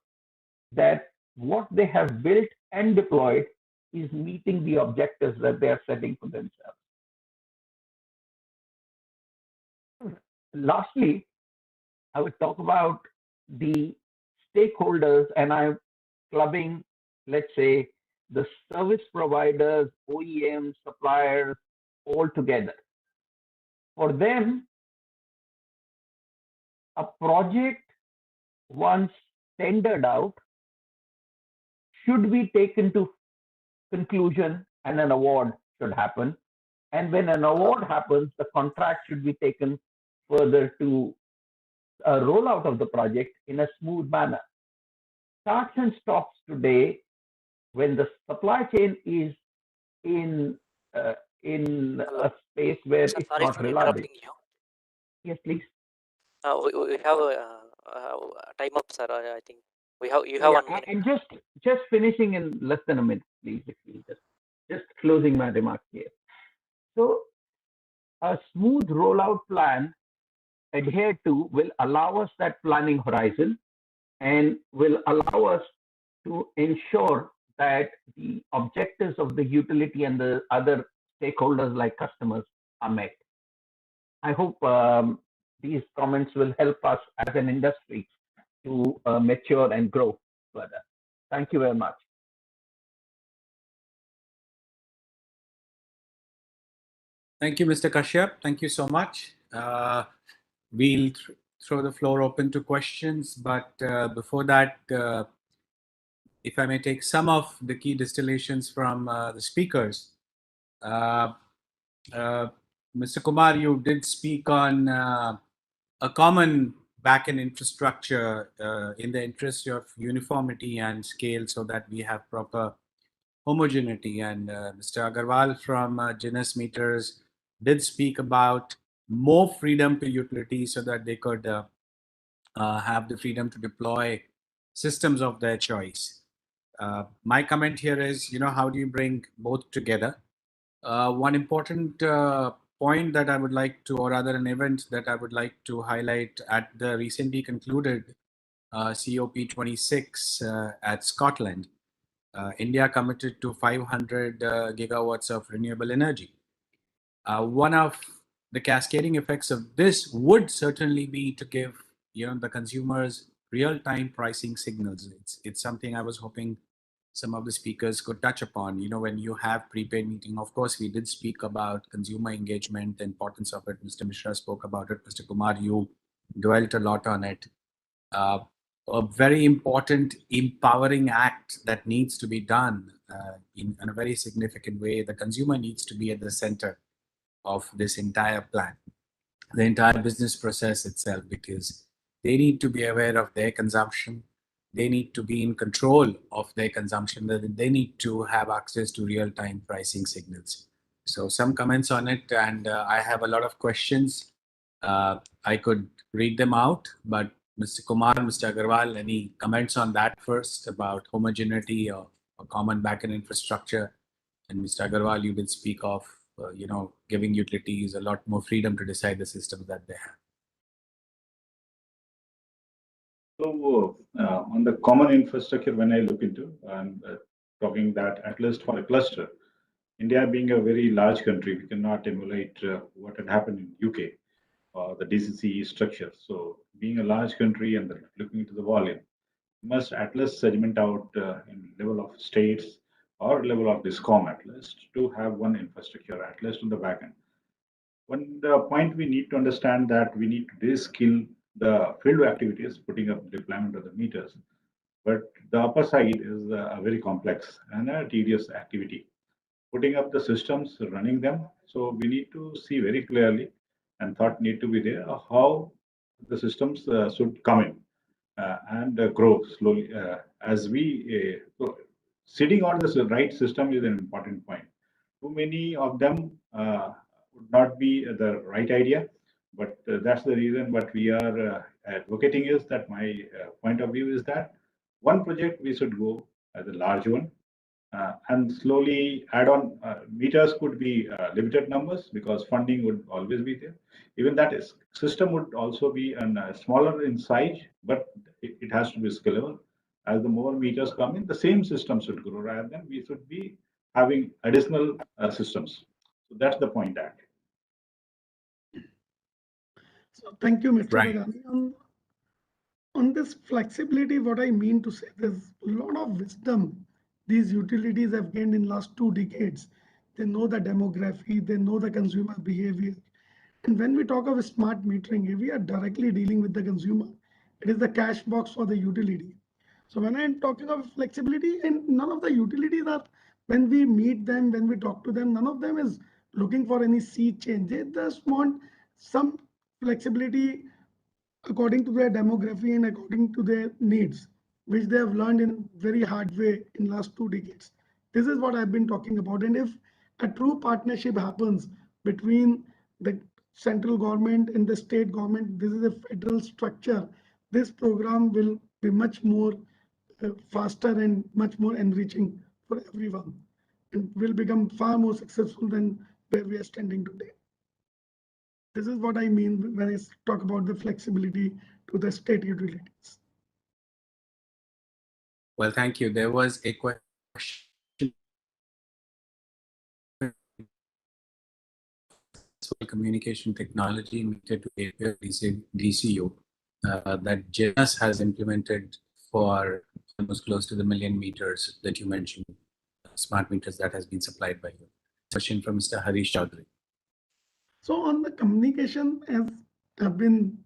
that what they have built and deployed is meeting the objectives that they are setting for themselves. Lastly, I would talk about the stakeholders, and I'm clubbing, let's say, the service providers, OEMs, suppliers, all together. For them, a project once tendered out should be taken to conclusion and an award should happen. And when an award happens, the contract should be taken further to a rollout of the project in a smooth manner. Starts and stops today when the supply chain is in a space where Sir, it's sorry not for reliable. interrupting you. Yes, please. We have time up, sir. I think you have 1 minute. And just finishing in less than a minute, please. If you just closing my remarks here. So a smooth rollout plan adhered to will allow us that planning horizon and will allow us to ensure that the objectives of the utility and the other stakeholders like customers are met. I hope these comments will help us as an industry to mature and grow further. Thank you very much. Thank you, Mr. Kashyap. Thank you so much. We'll throw the floor open to questions, but before that, if I may take some of the key distillations from the speakers. Mr. Kumar, you did speak on a common backend infrastructure in the interest of uniformity and scale so that we have proper homogeneity. And Mr. Agarwal from Genus Meters did speak about more freedom to utilities so that they could have the freedom to deploy systems of their choice. My comment here is, how do you bring both together? One important point that I would like to, or rather an event that I would like to highlight at the recently concluded COP26 at Scotland. India committed to 500 gigawatts of renewable energy. One of the cascading effects of this would certainly be to give the consumers real-time pricing signals. It's something I was hoping some of the speakers could touch upon. When you have prepaid meeting, of course, we did speak about consumer engagement, the importance of it. Mr. Mishra spoke about it. Mr. Kumar, you dwelt a lot on it. A very important empowering act that needs to be done in a very significant way. The consumer needs to be at the center of this entire plan, the entire business process itself, because they need to be aware of their consumption. They need to be in control of their consumption. They need to have access to real-time pricing signals. So some comments on it, and I have a lot of questions. I could read them out, but Mr. Kumar, Mr. Agarwal, any comments on that first about homogeneity or a common backend infrastructure? And Mr. Agarwal, you did speak of, giving utilities a lot more freedom to decide the systems that they have. So on the common infrastructure, when I look into, and talking that at least for a cluster, India being a very large country, we cannot emulate what had happened in UK or the DCCE structure. So being a large country and looking into the volume, must at least segment out in level of states or level of DISCOM at least to have one infrastructure at least on the back end. One point we need to understand that we need to de-skill the field activities, putting up deployment of the meters. But the upper side is a very complex and a tedious activity. putting up the systems, running them. So we need to see very clearly, and thought need to be there, how the systems should come in and grow slowly as we sitting on the right system is an important point. Too many of them would not be the right idea, but that's the reason what we are advocating is that my point of view is that one project we should go as a large one and slowly add on. Meters could be limited numbers because funding would always be there. Even that is system would also be smaller in size, but it has to be scalable. As the more meters come in, the same system should grow rather than we should be having additional systems. So that's the point. That. So thank you, Mr. Right. Ragani. On this flexibility, what I mean to say, there's a lot of wisdom these utilities have gained in last 2 decades. They know the demography, they know the consumer behavior. And when we talk of smart metering, we are directly dealing with the consumer. It is the cash box for the utility. So when I'm talking of flexibility, and none of the utilities are, when we meet them, when we talk to them, none of them is looking for any sea change. They just want some flexibility according to their demography and according to their needs, which they have learned in very hard way in last 2 decades. This is what I've been talking about. And if a true partnership happens between the central government and the state government, this is a federal structure, this program will be much more faster and much more enriching for everyone, and will become far more successful than where we are standing today. This is what I mean when I talk about the flexibility to the state utilities. Well, thank you. There was a question communication technology meter to API DCU that JNS has implemented for almost close to the 1 million meters that you mentioned, smart meters that has been supplied by you. Question from Mr. Harish Chaudhary. So on the communication, as I've been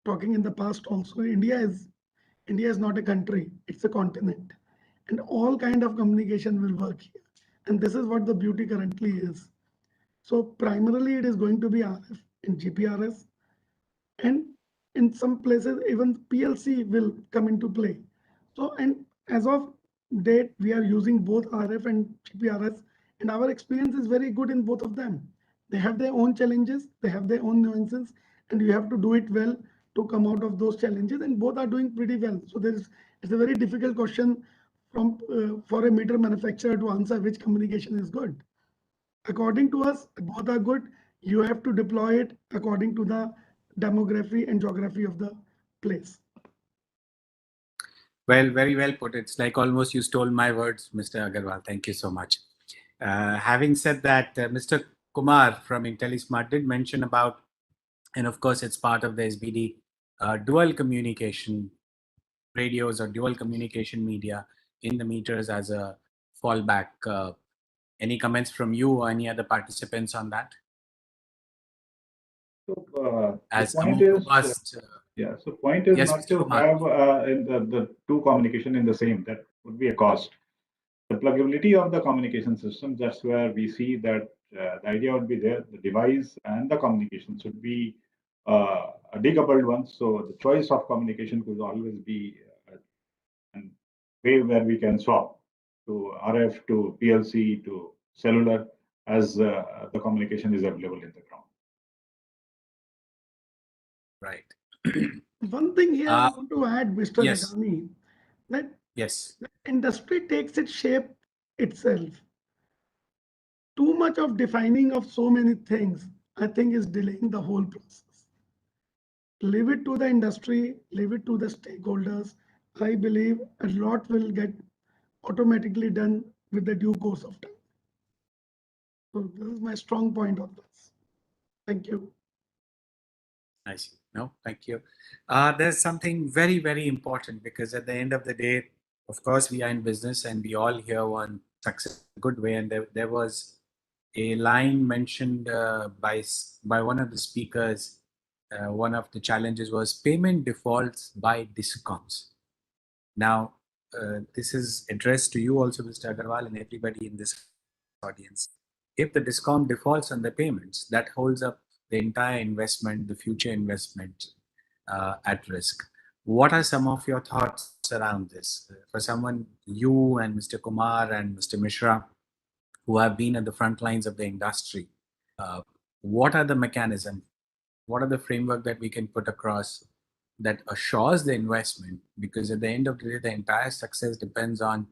talking in the past also, India is not a country, it's a continent. And all kind of communication will work here. And this is what the beauty currently is. So primarily it is going to be RF and GPRS. And in some places, even PLC will come into play. So, and as of date, we are using both RF and GPRS, and our experience is very good in both of them. They have their own challenges, they have their own nuances, and you have to do it well to come out of those challenges, and both are doing pretty well. So it's a very difficult question from for a meter manufacturer to answer which communication is good. According to us, both are good. You have to deploy it according to the demography and geography of the place. Well, very well put. It's like almost you stole my words, Mr. Agarwal. Thank you so much. Having said that, Mr. Kumar from IntelliSmart did mention about, and of course it's part of the SBD, dual communication radios or dual communication media in the meters as a fallback. Any comments from you or any other participants on that? So As the point a is, robust, yeah. So point is yes, not Mr. to Kumar. have in the two communication in the same. That would be a cost. The pluggability of the communication system. That's where we see that the idea would be there. The device and the communication should be a decoupled one. So the choice of communication could always be a way where we can swap to RF to PLC to cellular as the communication is available in the ground. Right. One thing here I want to add, Mr. Yes. Ragani, that Yes. the industry takes its shape itself. Too much of defining of so many things, I think, is delaying the whole process. Leave it to the industry, leave it to the stakeholders. I believe a lot will get automatically done with the due course of time. So this is my strong point on this. Thank you. I see. No, thank you. There's something very, very important because at the end of the day, of course, we are in business and we all here want success a good way. And there was a line mentioned by one of the speakers. One of the challenges was payment defaults by DISCOMs. Now, this is addressed to you also, Mr. Agarwal, and everybody in this audience. If the DISCOM defaults on the payments, that holds up the entire investment, the future investment at risk. What are some of your thoughts around this? For someone, you and Mr. Kumar and Mr. Mishra, who have been at the front lines of the industry, what are the mechanisms? What are the framework that we can put across that assures the investment? Because at the end of the day, the entire success depends on,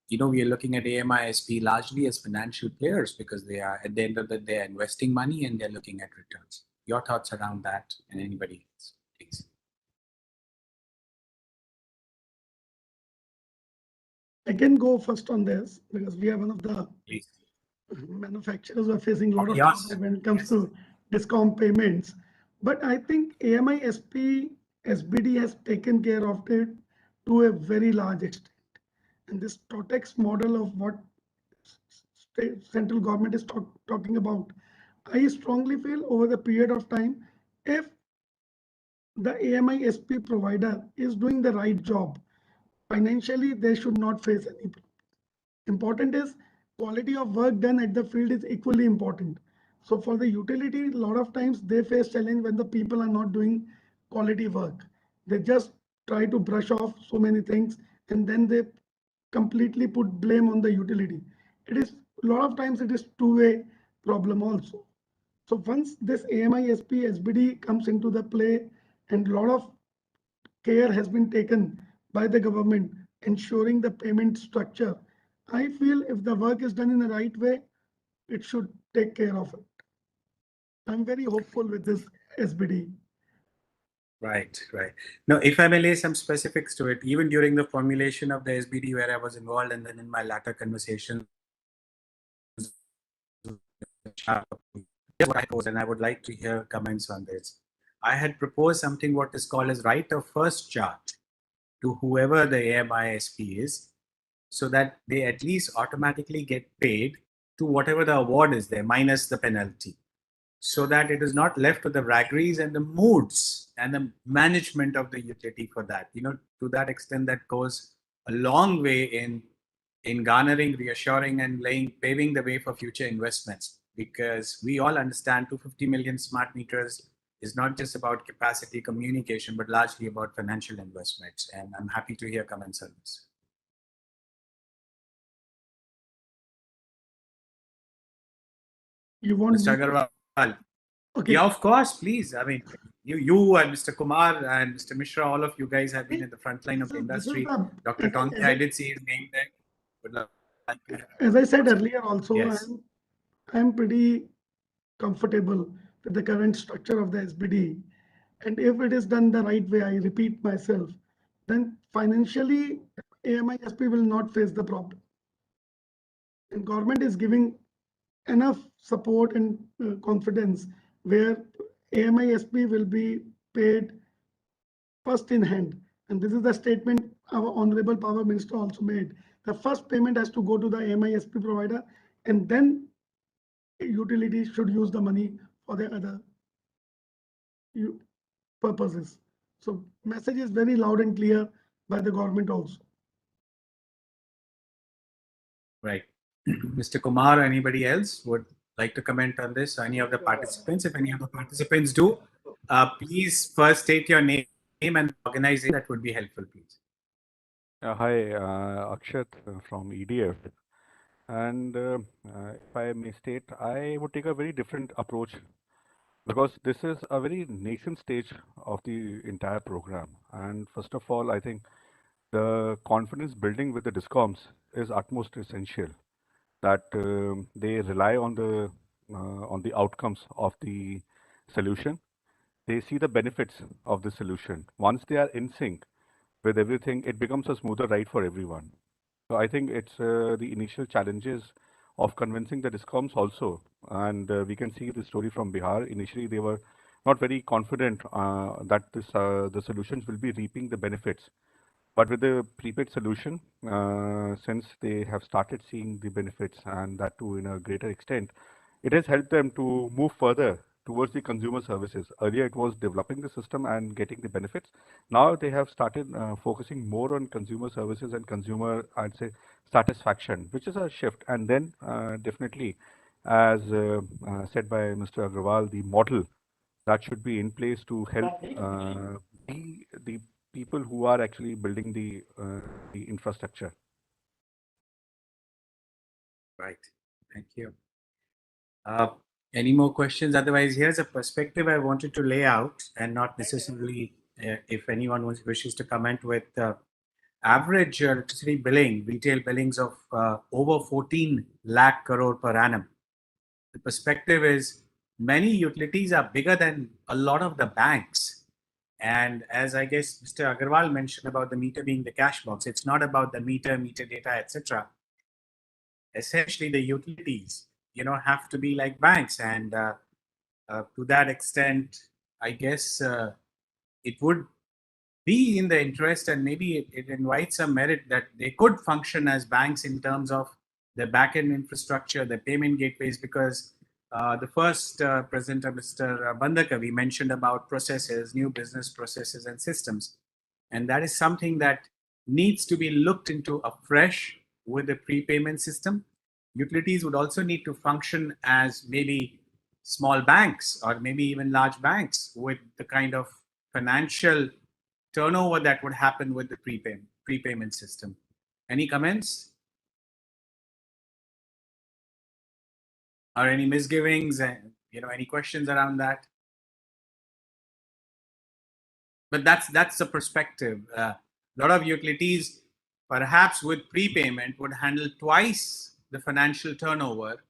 we are looking at AMISP largely as financial players because they are, at the end of the day, investing money and they're looking at returns. Your thoughts around that and anybody else, please. I can go first on this because we are one of the manufacturers who are facing a lot of trouble when it comes to DISCOM payments. But I think AMISP SBD has taken care of it to a very large extent. And this TOTEX model of what central government is talking about, I strongly feel over the period of time, if the AMISP provider is doing the right job, financially, they should not face any problem. Important is quality of work done at the field is equally important. So for the utility, a lot of times they face challenge when the people are not doing quality work. They just try to brush off so many things and then they completely put blame on the utility. It is a lot of times it is two-way problem also. So once this AMISP SBD comes into the play and a lot of care has been taken by the government ensuring the payment structure, I feel if the work is done in the right way, it should take care of it. I'm very hopeful with this SBD. Right. Now, if I may lay some specifics to it, even during the formulation of the SBD where I was involved and then in my latter conversations, what I proposed, and I would like to hear comments on this. I had proposed something what is called as right of first charge to whoever the AMISP is, so that they at least automatically get paid to whatever the award is there, minus the penalty, so that it is not left to the vagaries and the moods and the management of the utility for that. To that extent, that goes a long way in garnering, reassuring, and paving the way for future investments. Because we all understand 250 million smart meters is not just about capacity communication, but largely about financial investments. And I'm happy to hear comments on this. You want Mr. Agarwal? Okay. Yeah, of course, please. I mean, you and Mr. Kumar and Mr. Mishra, all of you guys have been at the front line of the industry. Dr. Tonke, I did see his name there. As I said earlier also, yes. I'm pretty comfortable with the current structure of the SBD. And if it is done the right way, I repeat myself, then financially AMISP will not face the problem. And government is giving enough support and confidence where AMISP will be paid first in hand. And this is the statement our Honorable Power Minister also made. The first payment has to go to the AMISP provider, and then utilities should use the money for the other purposes. So message is very loud and clear by the government also. Right. Mr. Kumar, anybody else would like to comment on this? Any of the participants? If any of the participants do, please first state your name and organization. That would be helpful, please. Hi, Akshat from EDF. And if I may state, I would take a very different approach because this is a very nascent stage of the entire program. And first of all, I think the confidence building with the DISCOMs is utmost essential, that they rely on the outcomes of the solution. They see the benefits of the solution. Once they are in sync with everything, it becomes a smoother ride for everyone. So I think it's the initial challenges of convincing the DISCOMs also. And we can see the story from Bihar. Initially, they were not very confident that the solutions will be reaping the benefits. But with the prepaid solution, since they have started seeing the benefits and that too in a greater extent, it has helped them to move further towards the consumer services. Earlier, it was developing the system and getting the benefits. Now they have started focusing more on consumer services and consumer, I'd say, satisfaction, which is a shift. And then definitely, as said by Mr. Agarwal, the model that should be in place to help the people who are actually building the infrastructure. Right. Thank you. Any more questions? Otherwise, here's a perspective I wanted to lay out, and not necessarily if anyone wishes to comment with average electricity billing, retail billings of over 14 lakh crore per annum. The perspective is many utilities are bigger than a lot of the banks. And as I guess Mr. Agarwal mentioned about the meter being the cash box, it's not about the meter data, etc. Essentially, the utilities, have to be like banks. And to that extent, I guess it would be in the interest, and maybe it invites some merit that they could function as banks in terms of the back-end infrastructure, the payment gateways, because the first presenter, Mr. Bandakavi, mentioned about processes, new business processes and systems. And that is something that needs to be looked into afresh with the prepayment system. Utilities would also need to function as maybe small banks or maybe even large banks with the kind of financial turnover that would happen with the prepayment system. Any comments? Or any misgivings and any questions around that? But that's the perspective. A lot of utilities, perhaps with prepayment, would handle twice the financial turnover.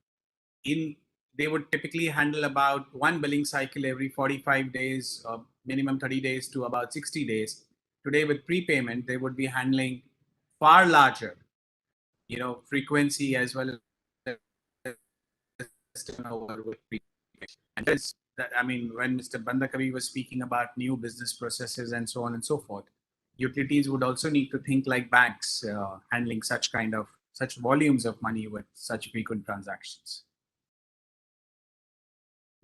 They would typically handle about one billing cycle every 45 days, or minimum 30 days to about 60 days. Today, with prepayment, they would be handling far larger, frequency as well as turnover with prepayment. And when Mr. Bandakavi was speaking about new business processes and so on and so forth, utilities would also need to think like banks, handling such volumes of money with such frequent transactions.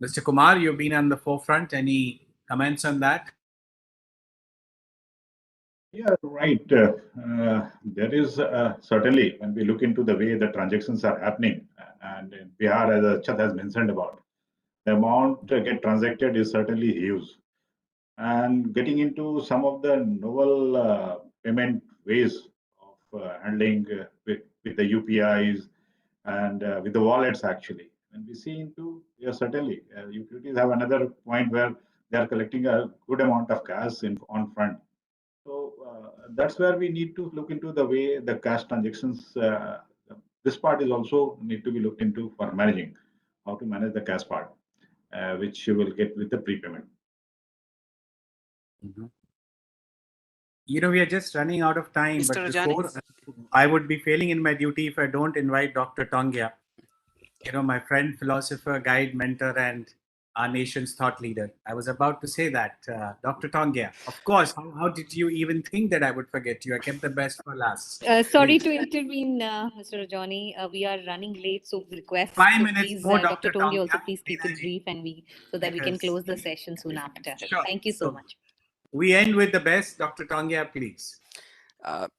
Mr. Kumar, you've been on the forefront. Any comments on that? Yeah, right. There is certainly, when we look into the way the transactions are happening, and in Bihar, as Chat has mentioned about, the amount get transacted is certainly huge. And getting into some of the novel payment ways of handling with the UPIs and with the wallets, actually. When we see into, certainly, utilities have another point where they are collecting a good amount of cash on front. So that's where we need to look into the way the cash transactions. This part is also need to be looked into for managing, how to manage the cash part, which you will get with the prepayment. Mm-hmm. We are just running out of time, Mr. but Rajani? before, I would be failing in my duty if I don't invite Dr. Tongia, my friend, philosopher, guide, mentor, and our nation's thought leader. I was about to say that, Dr. Tongia. Of course, how did you even think that I would forget you? I kept the best for last. Sorry Please. to intervene, Mr. Rajani. We are running late, so request 5 to minutes please, more, Dr. Dr. Tongi, also Tongia. please keep it brief, and so that we can close the session soon after. Sure. Thank you so much. We end with the best. Dr. Tongia, please.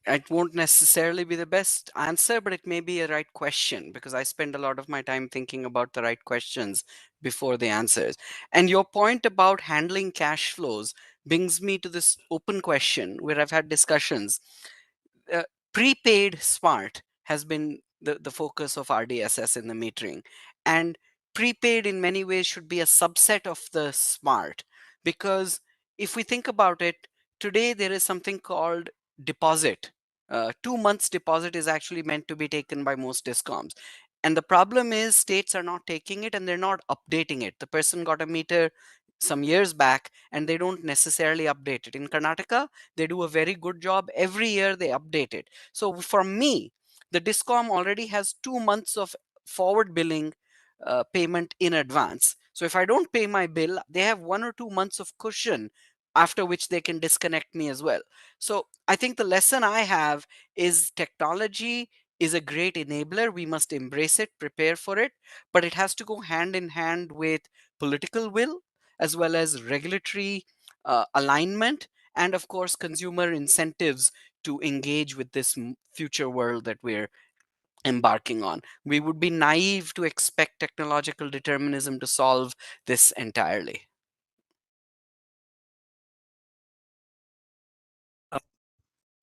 It won't necessarily be the best answer, but it may be a right question, because I spend a lot of my time thinking about the right questions before the answers. And your point about handling cash flows brings me to this open question where I've had discussions. Prepaid smart has been the focus of RDSS in the metering. And prepaid in many ways should be a subset of the smart, because if we think about it, today there is something called deposit. 2 months deposit is actually meant to be taken by most DISCOMs. And the problem is states are not taking it and they're not updating it. The person got a meter some years back and they don't necessarily update it. In Karnataka, they do a very good job. Every year they update it. So for me, the DISCOM already has 2 months of forward billing payment in advance. So if I don't pay my bill, they have 1 or 2 months of cushion after which they can disconnect me as well. So I think the lesson I have is technology is a great enabler. We must embrace it, prepare for it, but it has to go hand in hand with political will, as well as regulatory alignment, and of course, consumer incentives to engage with this future world that we're embarking on. We would be naive to expect technological determinism to solve this entirely.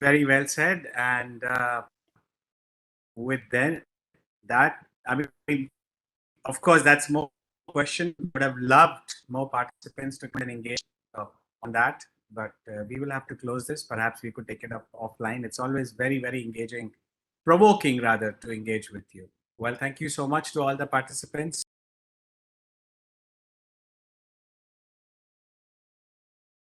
Very well said. And with that, I mean, of course, that's more question. Would have loved more participants to come and engage on that, but we will have to close this. Perhaps we could take it up offline. It's always very, very engaging, provoking rather, to engage with you. Well, thank you so much to all the participants.